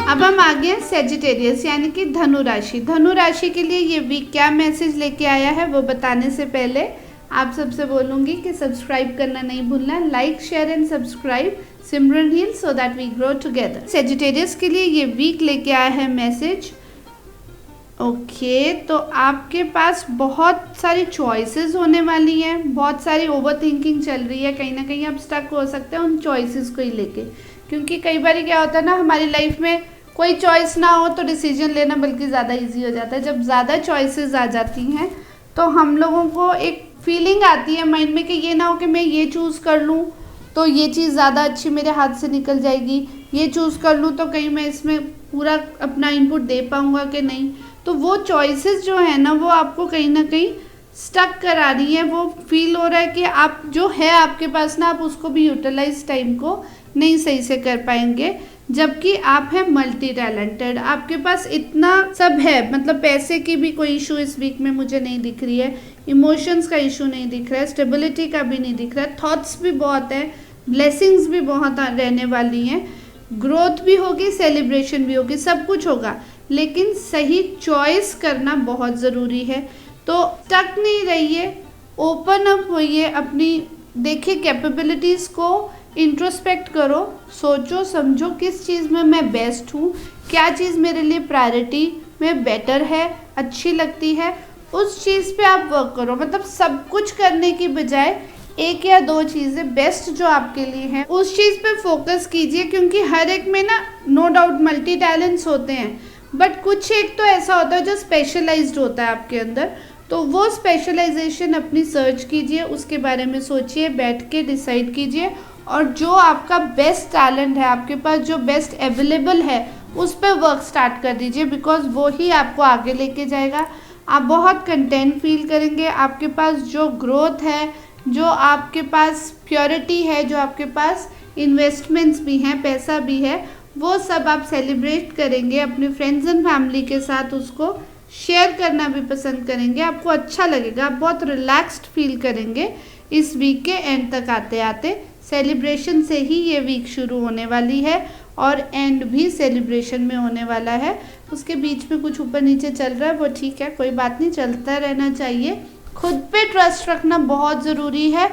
अब हम आगे हैं सेजिटेरियस यानी कि धनु राशि। धनु राशि के लिए ये वीक क्या मैसेज लेके आया है वो बताने से पहले आप सबसे बोलूँगी कि सब्सक्राइब करना नहीं भूलना, like share and subscribe Simran heal so that we grow together. Sagittarius के लिए ये वीक लेके आया है मैसेज। ओके, तो आपके पास बहुत सारी चॉइसेस होने वाली हैं, बहुत सारी ओवर थिंकिंग चल रही है, कहीं ना कहीं आप स्टक हो सकते हैं उन चॉइसेस को ही लेके, क्योंकि कई बार क्या होता है ना हमारी लाइफ में कोई चॉइस ना हो तो डिसीजन लेना बल्कि ज़्यादा इजी हो जाता है। जब ज़्यादा चॉइसेस आ जाती हैं तो हम लोगों को एक फीलिंग आती है माइंड में कि ये ना हो कि मैं ये चूज़ कर लूँ तो ये चीज़ ज़्यादा अच्छी मेरे हाथ से निकल जाएगी, ये चूज़ कर लूँ तो कहीं मैं इसमें पूरा अपना इनपुट दे पाऊँगा कि नहीं। तो वो चॉइसेस जो है ना वो आपको कहीं ना कहीं स्टक करा रही है। वो फील हो रहा है कि आप जो है आपके पास ना, आप उसको भी यूटिलाइज टाइम को नहीं सही से कर पाएंगे, जबकि आप हैं मल्टी टैलेंटेड, आपके पास इतना सब है। मतलब पैसे की भी कोई इशू इस वीक में मुझे नहीं दिख रही है, इमोशंस का इशू नहीं दिख रहा है, स्टेबिलिटी का भी नहीं दिख रहा है, थॉट्स भी बहुत है, ब्लेसिंग्स भी बहुत रहने वाली हैं, ग्रोथ भी होगी, सेलिब्रेशन भी होगी, सब कुछ होगा, लेकिन सही चॉइस करना बहुत ज़रूरी है। तो स्टक नहीं रहिए, ओपन अप होइए, अपनी देखिए कैपेबिलिटीज़ को इंट्रोस्पेक्ट करो, सोचो समझो किस चीज़ में मैं बेस्ट हूँ, क्या चीज़ मेरे लिए प्रायोरिटी में बेटर है, अच्छी लगती है, उस चीज़ पे आप वर्क करो। मतलब सब कुछ करने की बजाय एक या दो चीज़ें बेस्ट जो आपके लिए हैं उस चीज़ पे फोकस कीजिए, क्योंकि हर एक में ना नो डाउट मल्टी टैलेंट्स होते हैं, बट कुछ एक तो ऐसा होता है जो स्पेशलाइज्ड होता है आपके अंदर। तो वो स्पेशलाइजेशन अपनी सर्च कीजिए, उसके बारे में सोचिए, बैठ के डिसाइड कीजिए, और जो आपका बेस्ट टैलेंट है, आपके पास जो बेस्ट अवेलेबल है, उस पर वर्क स्टार्ट कर दीजिए, बिकॉज वो ही आपको आगे लेके जाएगा। आप बहुत कंटेंट फील करेंगे, आपके पास जो ग्रोथ है, जो आपके पास प्योरिटी है, जो आपके पास इन्वेस्टमेंट्स भी हैं, पैसा भी है, वो सब आप सेलिब्रेट करेंगे अपने फ्रेंड्स एंड फैमिली के साथ, उसको शेयर करना भी पसंद करेंगे, आपको अच्छा लगेगा, आप बहुत रिलैक्स्ड फील करेंगे इस वीक के एंड तक आते आते। सेलिब्रेशन से ही ये वीक शुरू होने वाली है और एंड भी सेलिब्रेशन में होने वाला है। उसके बीच में कुछ ऊपर नीचे चल रहा है वो ठीक है, कोई बात नहीं, चलता रहना चाहिए। खुद पे ट्रस्ट रखना बहुत ज़रूरी है,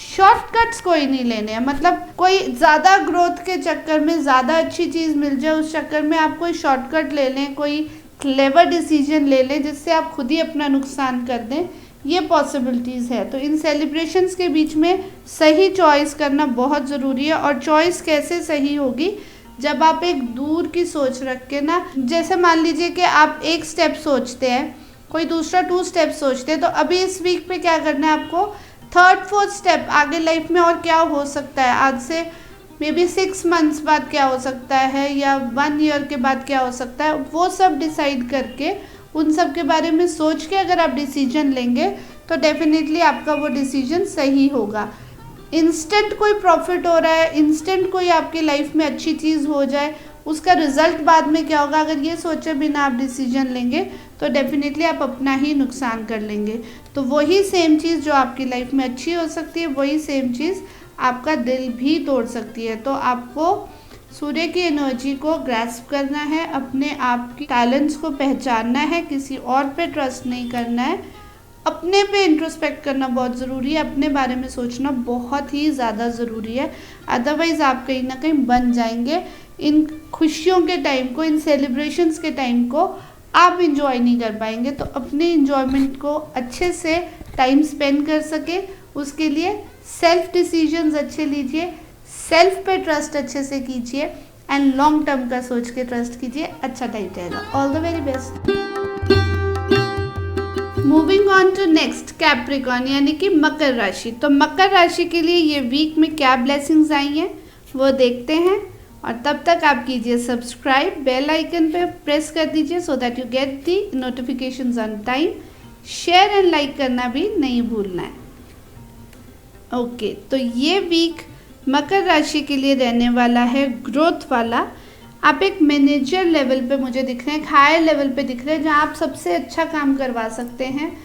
शॉर्टकट्स कोई नहीं लेने हैं। मतलब कोई ज़्यादा ग्रोथ के चक्कर में ज़्यादा अच्छी चीज़ मिल जाए उस चक्कर में आप कोई शॉर्टकट ले लें, कोई क्लेवर डिसीजन ले लें जिससे आप खुद ही अपना नुकसान कर दें, ये पॉसिबिलिटीज़ है। तो इन सेलिब्रेशंस के बीच में सही चॉइस करना बहुत ज़रूरी है। और चॉइस कैसे सही होगी, जब आप एक दूर की सोच रख के ना, जैसे मान लीजिए कि आप एक स्टेप सोचते हैं, कोई दूसरा 2 स्टेप सोचते हैं, तो अभी इस वीक पे क्या करना है आपको, 3rd 4th स्टेप आगे लाइफ में और क्या हो सकता है, आज से मे बी 6 मंथ्स बाद क्या हो सकता है या 1 ईयर के बाद क्या हो सकता है, वो सब डिसाइड करके उन सब के बारे में सोच के अगर आप डिसीजन लेंगे तो डेफिनेटली आपका वो डिसीजन सही होगा। इंस्टेंट कोई प्रॉफिट हो रहा है, इंस्टेंट कोई आपकी लाइफ में अच्छी चीज़ हो जाए, उसका रिजल्ट बाद में क्या होगा, अगर ये सोचे बिना आप डिसीजन लेंगे तो डेफिनेटली आप अपना ही नुकसान कर लेंगे। तो वही सेम चीज़ जो आपकी लाइफ में अच्छी हो सकती है, वही सेम चीज़ आपका दिल भी तोड़ सकती है। तो आपको सूर्य की एनर्जी को ग्रैस्प करना है, अपने आप की टैलेंट्स को पहचानना है, किसी और पे ट्रस्ट नहीं करना है, अपने पे इंट्रोस्पेक्ट करना बहुत ज़रूरी है, अपने बारे में सोचना बहुत ही ज़्यादा ज़रूरी है। अदरवाइज़ आप कहीं ना कहीं बन जाएंगे। इन खुशियों के टाइम को, इन सेलिब्रेशंस के टाइम को आप इंजॉय नहीं कर पाएंगे। तो अपने इंजॉयमेंट को अच्छे से टाइम स्पेंड कर सके, उसके लिए सेल्फ डिसीजंस अच्छे लीजिए, सेल्फ पे ट्रस्ट अच्छे से कीजिए एंड लॉन्ग टर्म का सोच के ट्रस्ट कीजिए, अच्छा टाइम रहेगा। All the very best. Moving on to next, Capricorn यानी कि मकर राशि। तो मकर राशि के लिए ये वीक में क्या ब्लेसिंग्स आई हैं वो देखते हैं, और तब तक आप कीजिए सब्सक्राइब, बेल आइकन पे प्रेस कर दीजिए so that you get the notifications on time. Share and like करना भी नहीं भूलना है। ओके, तो ये वीक मकर राशि के लिए रहने वाला है ग्रोथ वाला। आप एक मैनेजर लेवल पे मुझे दिख रहे हैं, एक हायर लेवल पे दिख रहे हैं, जहाँ आप सबसे अच्छा काम करवा सकते हैं।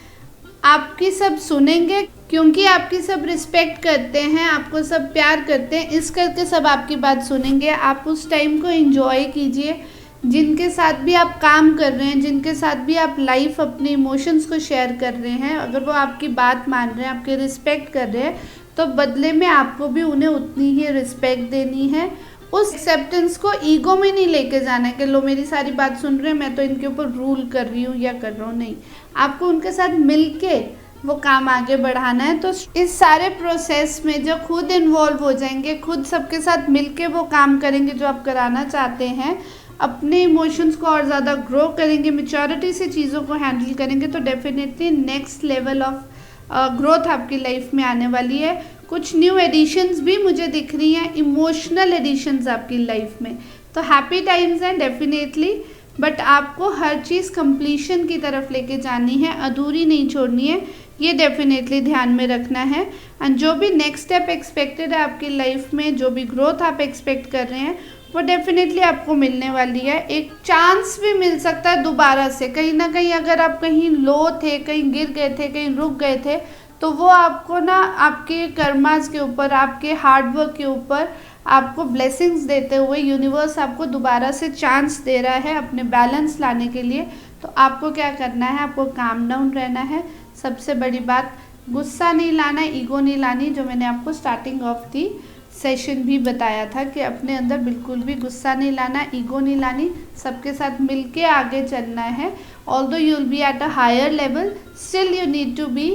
आपकी सब सुनेंगे क्योंकि आपकी सब रिस्पेक्ट करते हैं, आपको सब प्यार करते हैं, इस करके सब आपकी बात सुनेंगे। आप उस टाइम को एंजॉय कीजिए, जिनके साथ भी आप काम कर रहे हैं, जिनके साथ भी आप लाइफ अपने इमोशंस को शेयर कर रहे हैं, अगर वो आपकी बात मान रहे हैं, आपके रिस्पेक्ट कर रहे हैं, तो बदले में आपको भी उन्हें उतनी ही रिस्पेक्ट देनी है। उस एक्सेप्टेंस को ईगो में नहीं लेके जाना है कि लो मेरी सारी बात सुन रहे हैं, मैं तो इनके ऊपर रूल कर रही हूँ या कर रहा हूँ, नहीं। आपको उनके साथ मिलके वो काम आगे बढ़ाना है। तो इस सारे प्रोसेस में जब खुद इन्वॉल्व हो जाएंगे, खुद सबके साथ मिलके वो काम करेंगे जो आप कराना चाहते हैं, अपने इमोशंस को और ज़्यादा ग्रो करेंगे, मैच्योरिटी से चीज़ों को हैंडल करेंगे, तो definitely next level of growth आपकी लाइफ में आने वाली है। कुछ न्यू एडिशंस भी मुझे दिख रही हैं, इमोशनल एडिशंस आपकी लाइफ में, तो हैप्पी टाइम्स हैं डेफिनेटली। बट आपको हर चीज़ कंप्लीशन की तरफ लेके जानी है, अधूरी नहीं छोड़नी है, ये डेफिनेटली ध्यान में रखना है। एंड जो भी नेक्स्ट स्टेप एक्सपेक्टेड है आपकी लाइफ में, जो भी ग्रोथ आप एक्सपेक्ट कर रहे हैं, वो डेफिनेटली आपको मिलने वाली है। एक चांस भी मिल सकता है दोबारा से, कहीं ना कहीं अगर आप कहीं लो थे, कहीं गिर गए थे, कहीं रुक गए थे, तो वो आपको ना आपके कर्मास के ऊपर, आपके हार्डवर्क के ऊपर आपको ब्लेसिंग्स देते हुए यूनिवर्स आपको दोबारा से चांस दे रहा है अपने बैलेंस लाने के लिए। तो आपको क्या करना है, आपको काम डाउन रहना है। सबसे बड़ी बात, गुस्सा नहीं लाना, ईगो नहीं लानी, जो मैंने आपको स्टार्टिंग ऑफ दी सेशन भी बताया था कि अपने अंदर बिल्कुल भी गुस्सा नहीं लाना, ईगो नहीं लानी, सबके साथ मिलके आगे चलना है। Although you will be at a higher level, still you need to be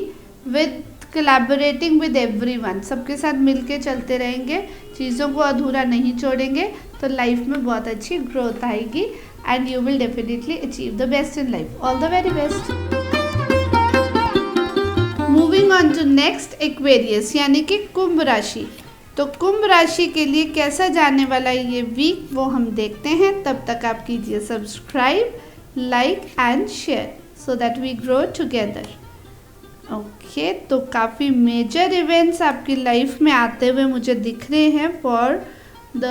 with collaborating with everyone. सबके साथ मिलके चलते रहेंगे, चीज़ों को अधूरा नहीं छोड़ेंगे, तो लाइफ में बहुत अच्छी ग्रोथ आएगी and you will definitely achieve the best in life. All the very best. Moving on to next, Aquarius यानी कि कुंभ राशि। तो कुंभ राशि के लिए कैसा जाने वाला है ये वीक, वो हम देखते हैं। तब तक आप कीजिए subscribe, like and share so that we grow together. Okay, तो काफ़ी मेजर इवेंट्स आपकी लाइफ में आते हुए मुझे दिख रहे हैं फॉर द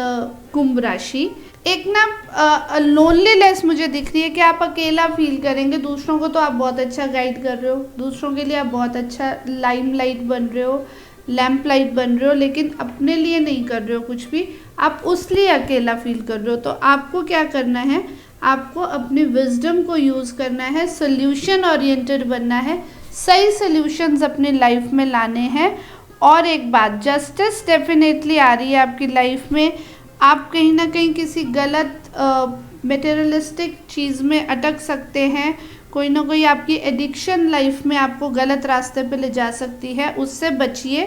कुंभ राशि। एक ना लोनलीनेस मुझे दिख रही है कि आप अकेला फील करेंगे। दूसरों को तो आप बहुत अच्छा गाइड कर रहे हो, दूसरों के लिए आप बहुत अच्छा लाइमलाइट बन रहे हो, लैम्प लाइट बन रहे हो, लेकिन अपने लिए नहीं कर रहे हो कुछ भी, आप उस लिए अकेला फील कर रहे हो। तो आपको क्या करना है, आपको अपनी विजडम को यूज़ करना है, सोल्यूशन ओरिएंटेड बनना है, सही सोल्यूशंस अपनी लाइफ में लाने हैं। और एक बात, जस्टिस डेफिनेटली आ रही है आपकी लाइफ में। आप कहीं ना कहीं किसी गलत मटेरियलिस्टिक चीज़ में अटक सकते हैं, कोई ना कोई आपकी एडिक्शन लाइफ में आपको गलत रास्ते पे ले जा सकती है, उससे बचिए।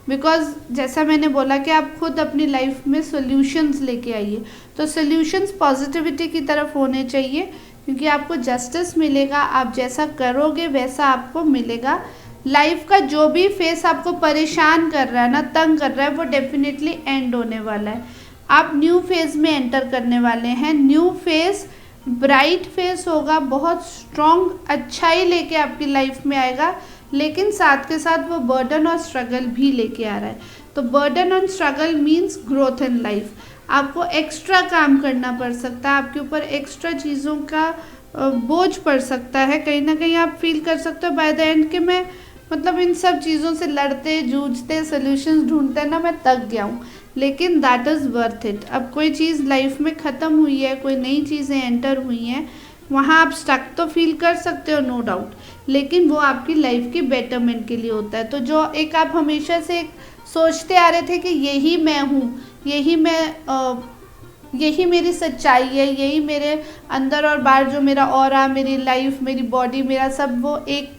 बिकॉज जैसा मैंने बोला कि आप खुद अपनी लाइफ में सॉल्यूशंस लेके आइए, तो सॉल्यूशंस पॉजिटिविटी की तरफ होने चाहिए, क्योंकि आपको जस्टिस मिलेगा। आप जैसा करोगे वैसा आपको मिलेगा। लाइफ का जो भी फेस आपको परेशान कर रहा है ना, तंग कर रहा है, वो डेफिनेटली एंड होने वाला है। आप न्यू फेज में एंटर करने वाले हैं। न्यू फेज ब्राइट फेस होगा, बहुत स्ट्रॉन्ग अच्छाई लेके आपकी लाइफ में आएगा, लेकिन साथ के साथ वो बर्डन और स्ट्रगल भी लेके आ रहा है। तो बर्डन और struggle means growth in life. आपको एक्स्ट्रा काम करना पड़ सकता है, आपके ऊपर एक्स्ट्रा चीज़ों का बोझ पड़ सकता है। कहीं ना कहीं आप फील कर सकते हो बाय द एंड कि मैं मतलब इन सब चीज़ों से लड़ते जूझते सोल्यूशंस ढूंढते ना मैं थक गया हूँ, लेकिन दैट इज़ वर्थ इट। अब कोई चीज़ लाइफ में ख़त्म हुई है, कोई नई चीज़ें एंटर हुई हैं, वहाँ आप स्टक तो फील कर सकते हो नो डाउट, लेकिन वो आपकी लाइफ की बेटरमेंट के लिए होता है। तो जो एक आप हमेशा से एक सोचते आ रहे थे कि यही मैं हूँ, यही मेरी सच्चाई है, यही मेरे अंदर और बाहर जो मेरा ऑरा, मेरी लाइफ, मेरी बॉडी, मेरा सब वो एक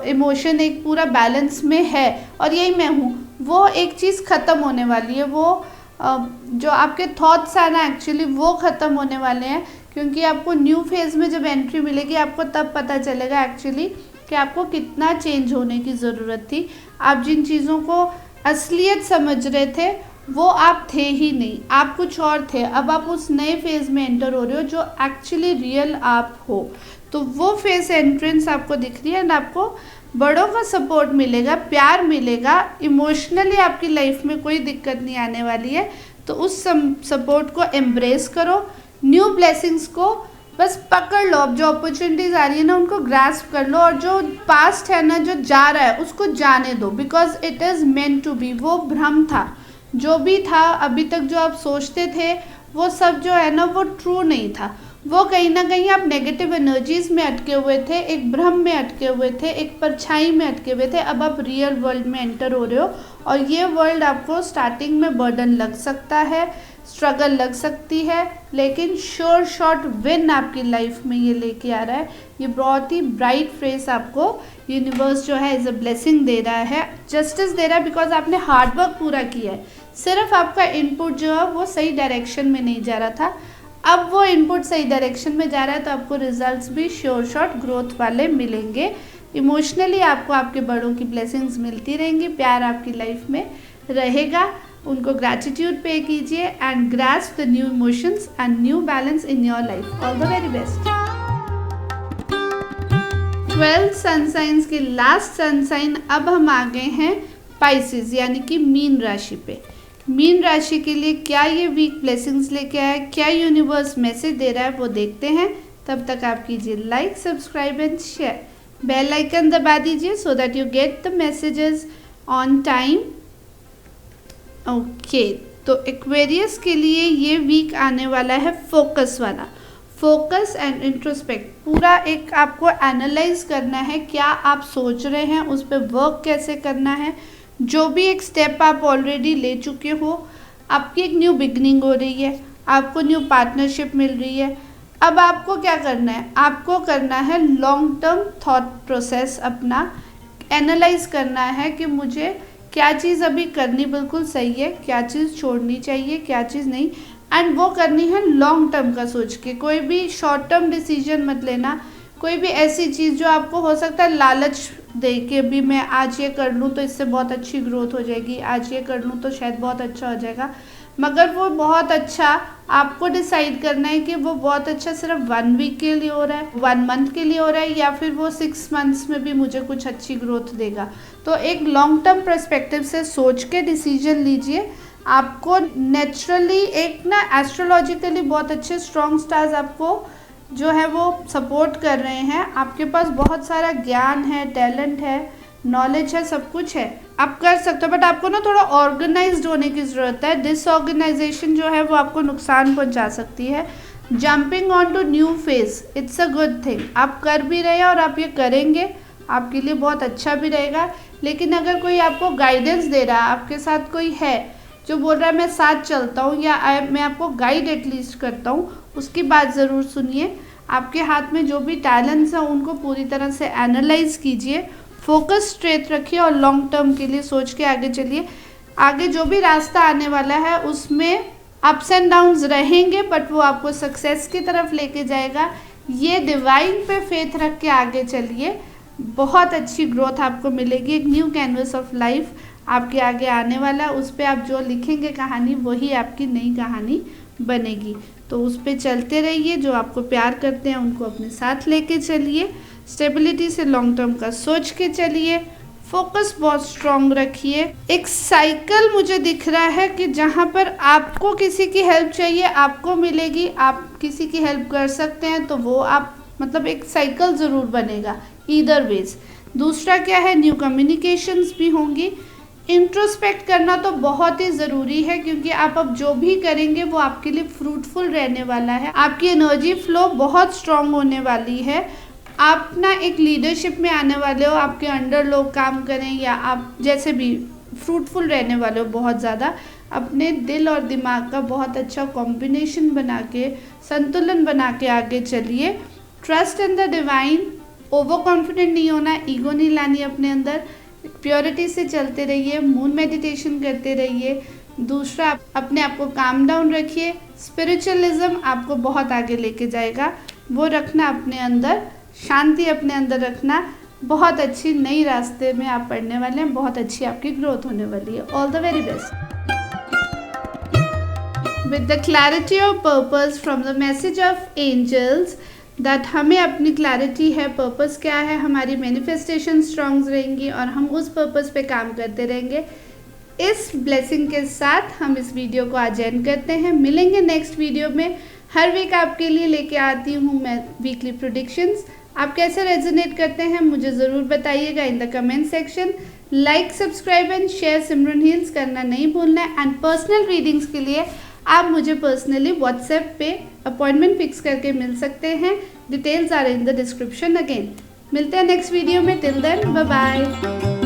इमोशन एक पूरा बैलेंस में है और यही मैं हूँ, वो एक चीज़ ख़त्म होने वाली है। वो जो आपके थॉट्स हैं ना, एक्चुअली वो ख़त्म होने वाले हैं, क्योंकि आपको न्यू फेज़ में जब एंट्री मिलेगी आपको तब पता चलेगा एक्चुअली कि आपको कितना चेंज होने की ज़रूरत थी। आप जिन चीज़ों को असलियत समझ रहे थे वो आप थे ही नहीं, आप कुछ और थे। अब आप उस नए फेज़ में एंटर हो रहे हो जो एक्चुअली रियल आप हो। तो वो फेज़ एंट्रेंस आपको दिख रही है एंड आपको बड़ों का सपोर्ट मिलेगा, प्यार मिलेगा, इमोशनली आपकी लाइफ में कोई दिक्कत नहीं आने वाली है। तो उस सपोर्ट को एम्ब्रेस करो, न्यू ब्लेसिंग्स को बस पकड़ लो। अब जो अपॉर्चुनिटीज़ आ रही है ना उनको ग्रास्प कर लो, और जो पास्ट है ना जो जा रहा है उसको जाने दो, because it is meant to be. वो भ्रम था, जो भी था अभी तक जो आप सोचते थे वो सब जो है ना वो ट्रू नहीं था। वो कहीं ना कहीं आप नेगेटिव एनर्जीज में अटके हुए थे, एक भ्रम में अटके हुए थे, एक परछाई में अटके हुए थे। अब आप रियल वर्ल्ड में एंटर हो रहे हो और ये वर्ल्ड आपको स्टार्टिंग में बर्डन लग सकता है, स्ट्रगल लग सकती है, लेकिन श्योर शॉट विन आपकी लाइफ में ये लेके आ रहा है। ये बहुत ही ब्राइट फेस आपको यूनिवर्स जो है एज अ ब्लेसिंग दे रहा है, जस्टिस दे रहा है, बिकॉज आपने हार्डवर्क पूरा किया है। सिर्फ आपका इनपुट जो है वो सही डायरेक्शन में नहीं जा रहा था, अब वो इनपुट सही डायरेक्शन में जा रहा है तो आपको रिजल्ट्स भी श्योर शॉट ग्रोथ वाले मिलेंगे। इमोशनली आपको आपके बड़ों की ब्लेसिंग्स मिलती रहेंगी, प्यार आपकी लाइफ में रहेगा, उनको ग्रैटिट्यूड पे कीजिए and grasp the new emotions and new balance in your life. All the very best. 12 sun signs के लास्ट सन साइन, अब हम आ गए हैं पाइसेस यानी कि मीन राशि पे। मीन राशि के लिए क्या ये वीक ब्लेसिंग्स लेके आया, क्या यूनिवर्स मैसेज दे रहा है वो देखते हैं। तब तक आप कीजिए like, subscribe and share, bell icon दबा दीजिए so that you get the messages on time. Okay, तो एक्वेरियस के लिए ये वीक आने वाला है फोकस वाला। फोकस एंड इंट्रोस्पेक्ट, पूरा एक आपको एनालाइज करना है क्या आप सोच रहे हैं, उस पर वर्क कैसे करना है। जो भी एक स्टेप आप ऑलरेडी ले चुके हो, आपकी एक न्यू बिगनिंग हो रही है, आपको न्यू पार्टनरशिप मिल रही है। अब आपको क्या करना है, आपको करना है लॉन्ग टर्म थॉट प्रोसेस, अपना एनालाइज करना है कि मुझे क्या चीज़ अभी करनी बिल्कुल सही है, क्या चीज़ छोड़नी चाहिए, क्या चीज़ नहीं, एंड वो करनी है लॉन्ग टर्म का सोच के। कोई भी शॉर्ट टर्म डिसीजन मत लेना, कोई भी ऐसी चीज़ जो आपको हो सकता है लालच दे के भी मैं आज ये कर लूँ तो इससे बहुत अच्छी ग्रोथ हो जाएगी, आज ये कर लूँ तो शायद बहुत अच्छा हो जाएगा, मगर वो बहुत अच्छा आपको डिसाइड करना है कि वो बहुत अच्छा सिर्फ 1 वीक के लिए हो रहा है, 1 मंथ के लिए हो रहा है, या फिर वो 6 मंथ्स में भी मुझे कुछ अच्छी ग्रोथ देगा। तो एक लॉन्ग टर्म पर्सपेक्टिव से सोच के डिसीजन लीजिए। आपको नेचुरली एक ना एस्ट्रोलॉजिकली बहुत अच्छे स्ट्रॉन्ग स्टार्स आपको जो है वो सपोर्ट कर रहे हैं। आपके पास बहुत सारा ज्ञान है, टैलेंट है, नॉलेज है, सब कुछ है, आप कर सकते हो, बट आपको ना थोड़ा ऑर्गेनाइज्ड होने की ज़रूरत है। डिसऑर्गेनाइजेशन जो है वो आपको नुकसान पहुंचा सकती है। Jumping on to new phase, it's a good thing, आप कर भी रहे हैं और आप ये करेंगे, आपके लिए बहुत अच्छा भी रहेगा। लेकिन अगर कोई आपको गाइडेंस दे रहा है, आपके साथ कोई है जो बोल रहा है मैं साथ चलता हूँ या मैं आपको गाइड एटलीस्ट करता हूँ, उसकी बात ज़रूर सुनिए। आपके हाथ में जो भी टैलेंट्स हैं उनको पूरी तरह से एनालाइज कीजिए, फोकस स्ट्रेट रखिए और लॉन्ग टर्म के लिए सोच के आगे चलिए। आगे जो भी रास्ता आने वाला है उसमें अप्स एंड डाउन्स रहेंगे, बट वो आपको सक्सेस की तरफ लेके जाएगा। ये डिवाइन पे फेथ रख के आगे चलिए, बहुत अच्छी ग्रोथ आपको मिलेगी। एक न्यू कैनवस ऑफ लाइफ आपके आगे आने वाला है, उस पर आप जो लिखेंगे कहानी वही आपकी नई कहानी बनेगी। तो उस पर चलते रहिए, जो आपको प्यार करते हैं उनको अपने साथ लेके चलिए, स्टेबिलिटी से लॉन्ग टर्म का सोच के चलिए, फोकस बहुत स्ट्रॉन्ग रखिए। एक साइकिल मुझे दिख रहा है कि जहाँ पर आपको किसी की हेल्प चाहिए आपको मिलेगी, आप किसी की हेल्प कर सकते हैं तो वो आप मतलब एक साइकिल ज़रूर बनेगा ईदर वेज। दूसरा क्या है, न्यू कम्युनिकेशंस भी होंगी। इंट्रोस्पेक्ट करना तो बहुत ही ज़रूरी है क्योंकि आप अब जो भी करेंगे वो आपके लिए फ्रूटफुल रहने वाला है। आपकी एनर्जी फ्लो बहुत स्ट्रॉन्ग होने वाली है। आप ना एक लीडरशिप में आने वाले हो, आपके अंडर लोग काम करें या आप जैसे भी फ्रूटफुल रहने वाले हो बहुत ज़्यादा। अपने दिल और दिमाग का बहुत अच्छा कॉम्बिनेशन बना के, संतुलन बना के आगे चलिए। Trust in the divine, over confident नहीं होना, ईगो नहीं लानी अपने अंदर, प्योरिटी से चलते रहिए, मून मेडिटेशन करते रहिए। दूसरा, अपने आप को काम डाउन रखिए। स्पिरिचुअलिज्म आपको बहुत आगे लेके जाएगा, वो रखना अपने अंदर, शांति अपने अंदर रखना। बहुत अच्छी नई रास्ते में आप पढ़ने वाले हैं, बहुत अच्छी आपकी ग्रोथ होने वाली है। All the very best. With the clarity of purpose from the message of angels that हमें अपनी क्लैरिटी है, पर्पस क्या है, हमारी मैनिफेस्टेशन स्ट्रॉन्ग रहेंगी और हम उस पर्पस पे काम करते रहेंगे। इस ब्लेसिंग के साथ हम इस वीडियो को आज एंड करते हैं। मिलेंगे नेक्स्ट वीडियो में। हर वीक आपके लिए लेके आती हूँ मैं वीकली प्रेडिक्शंस। आप कैसे रेजोनेट करते हैं मुझे ज़रूर बताइएगा in the comment section. Like, subscribe and share Simran heels करना नहीं भूलना है। एंड पर्सनल रीडिंग्स के लिए आप मुझे पर्सनली व्हाट्सएप पे अपॉइंटमेंट फिक्स करके मिल सकते हैं। Details are in the description again. मिलते हैं नेक्स्ट वीडियो में। Till then, bye bye.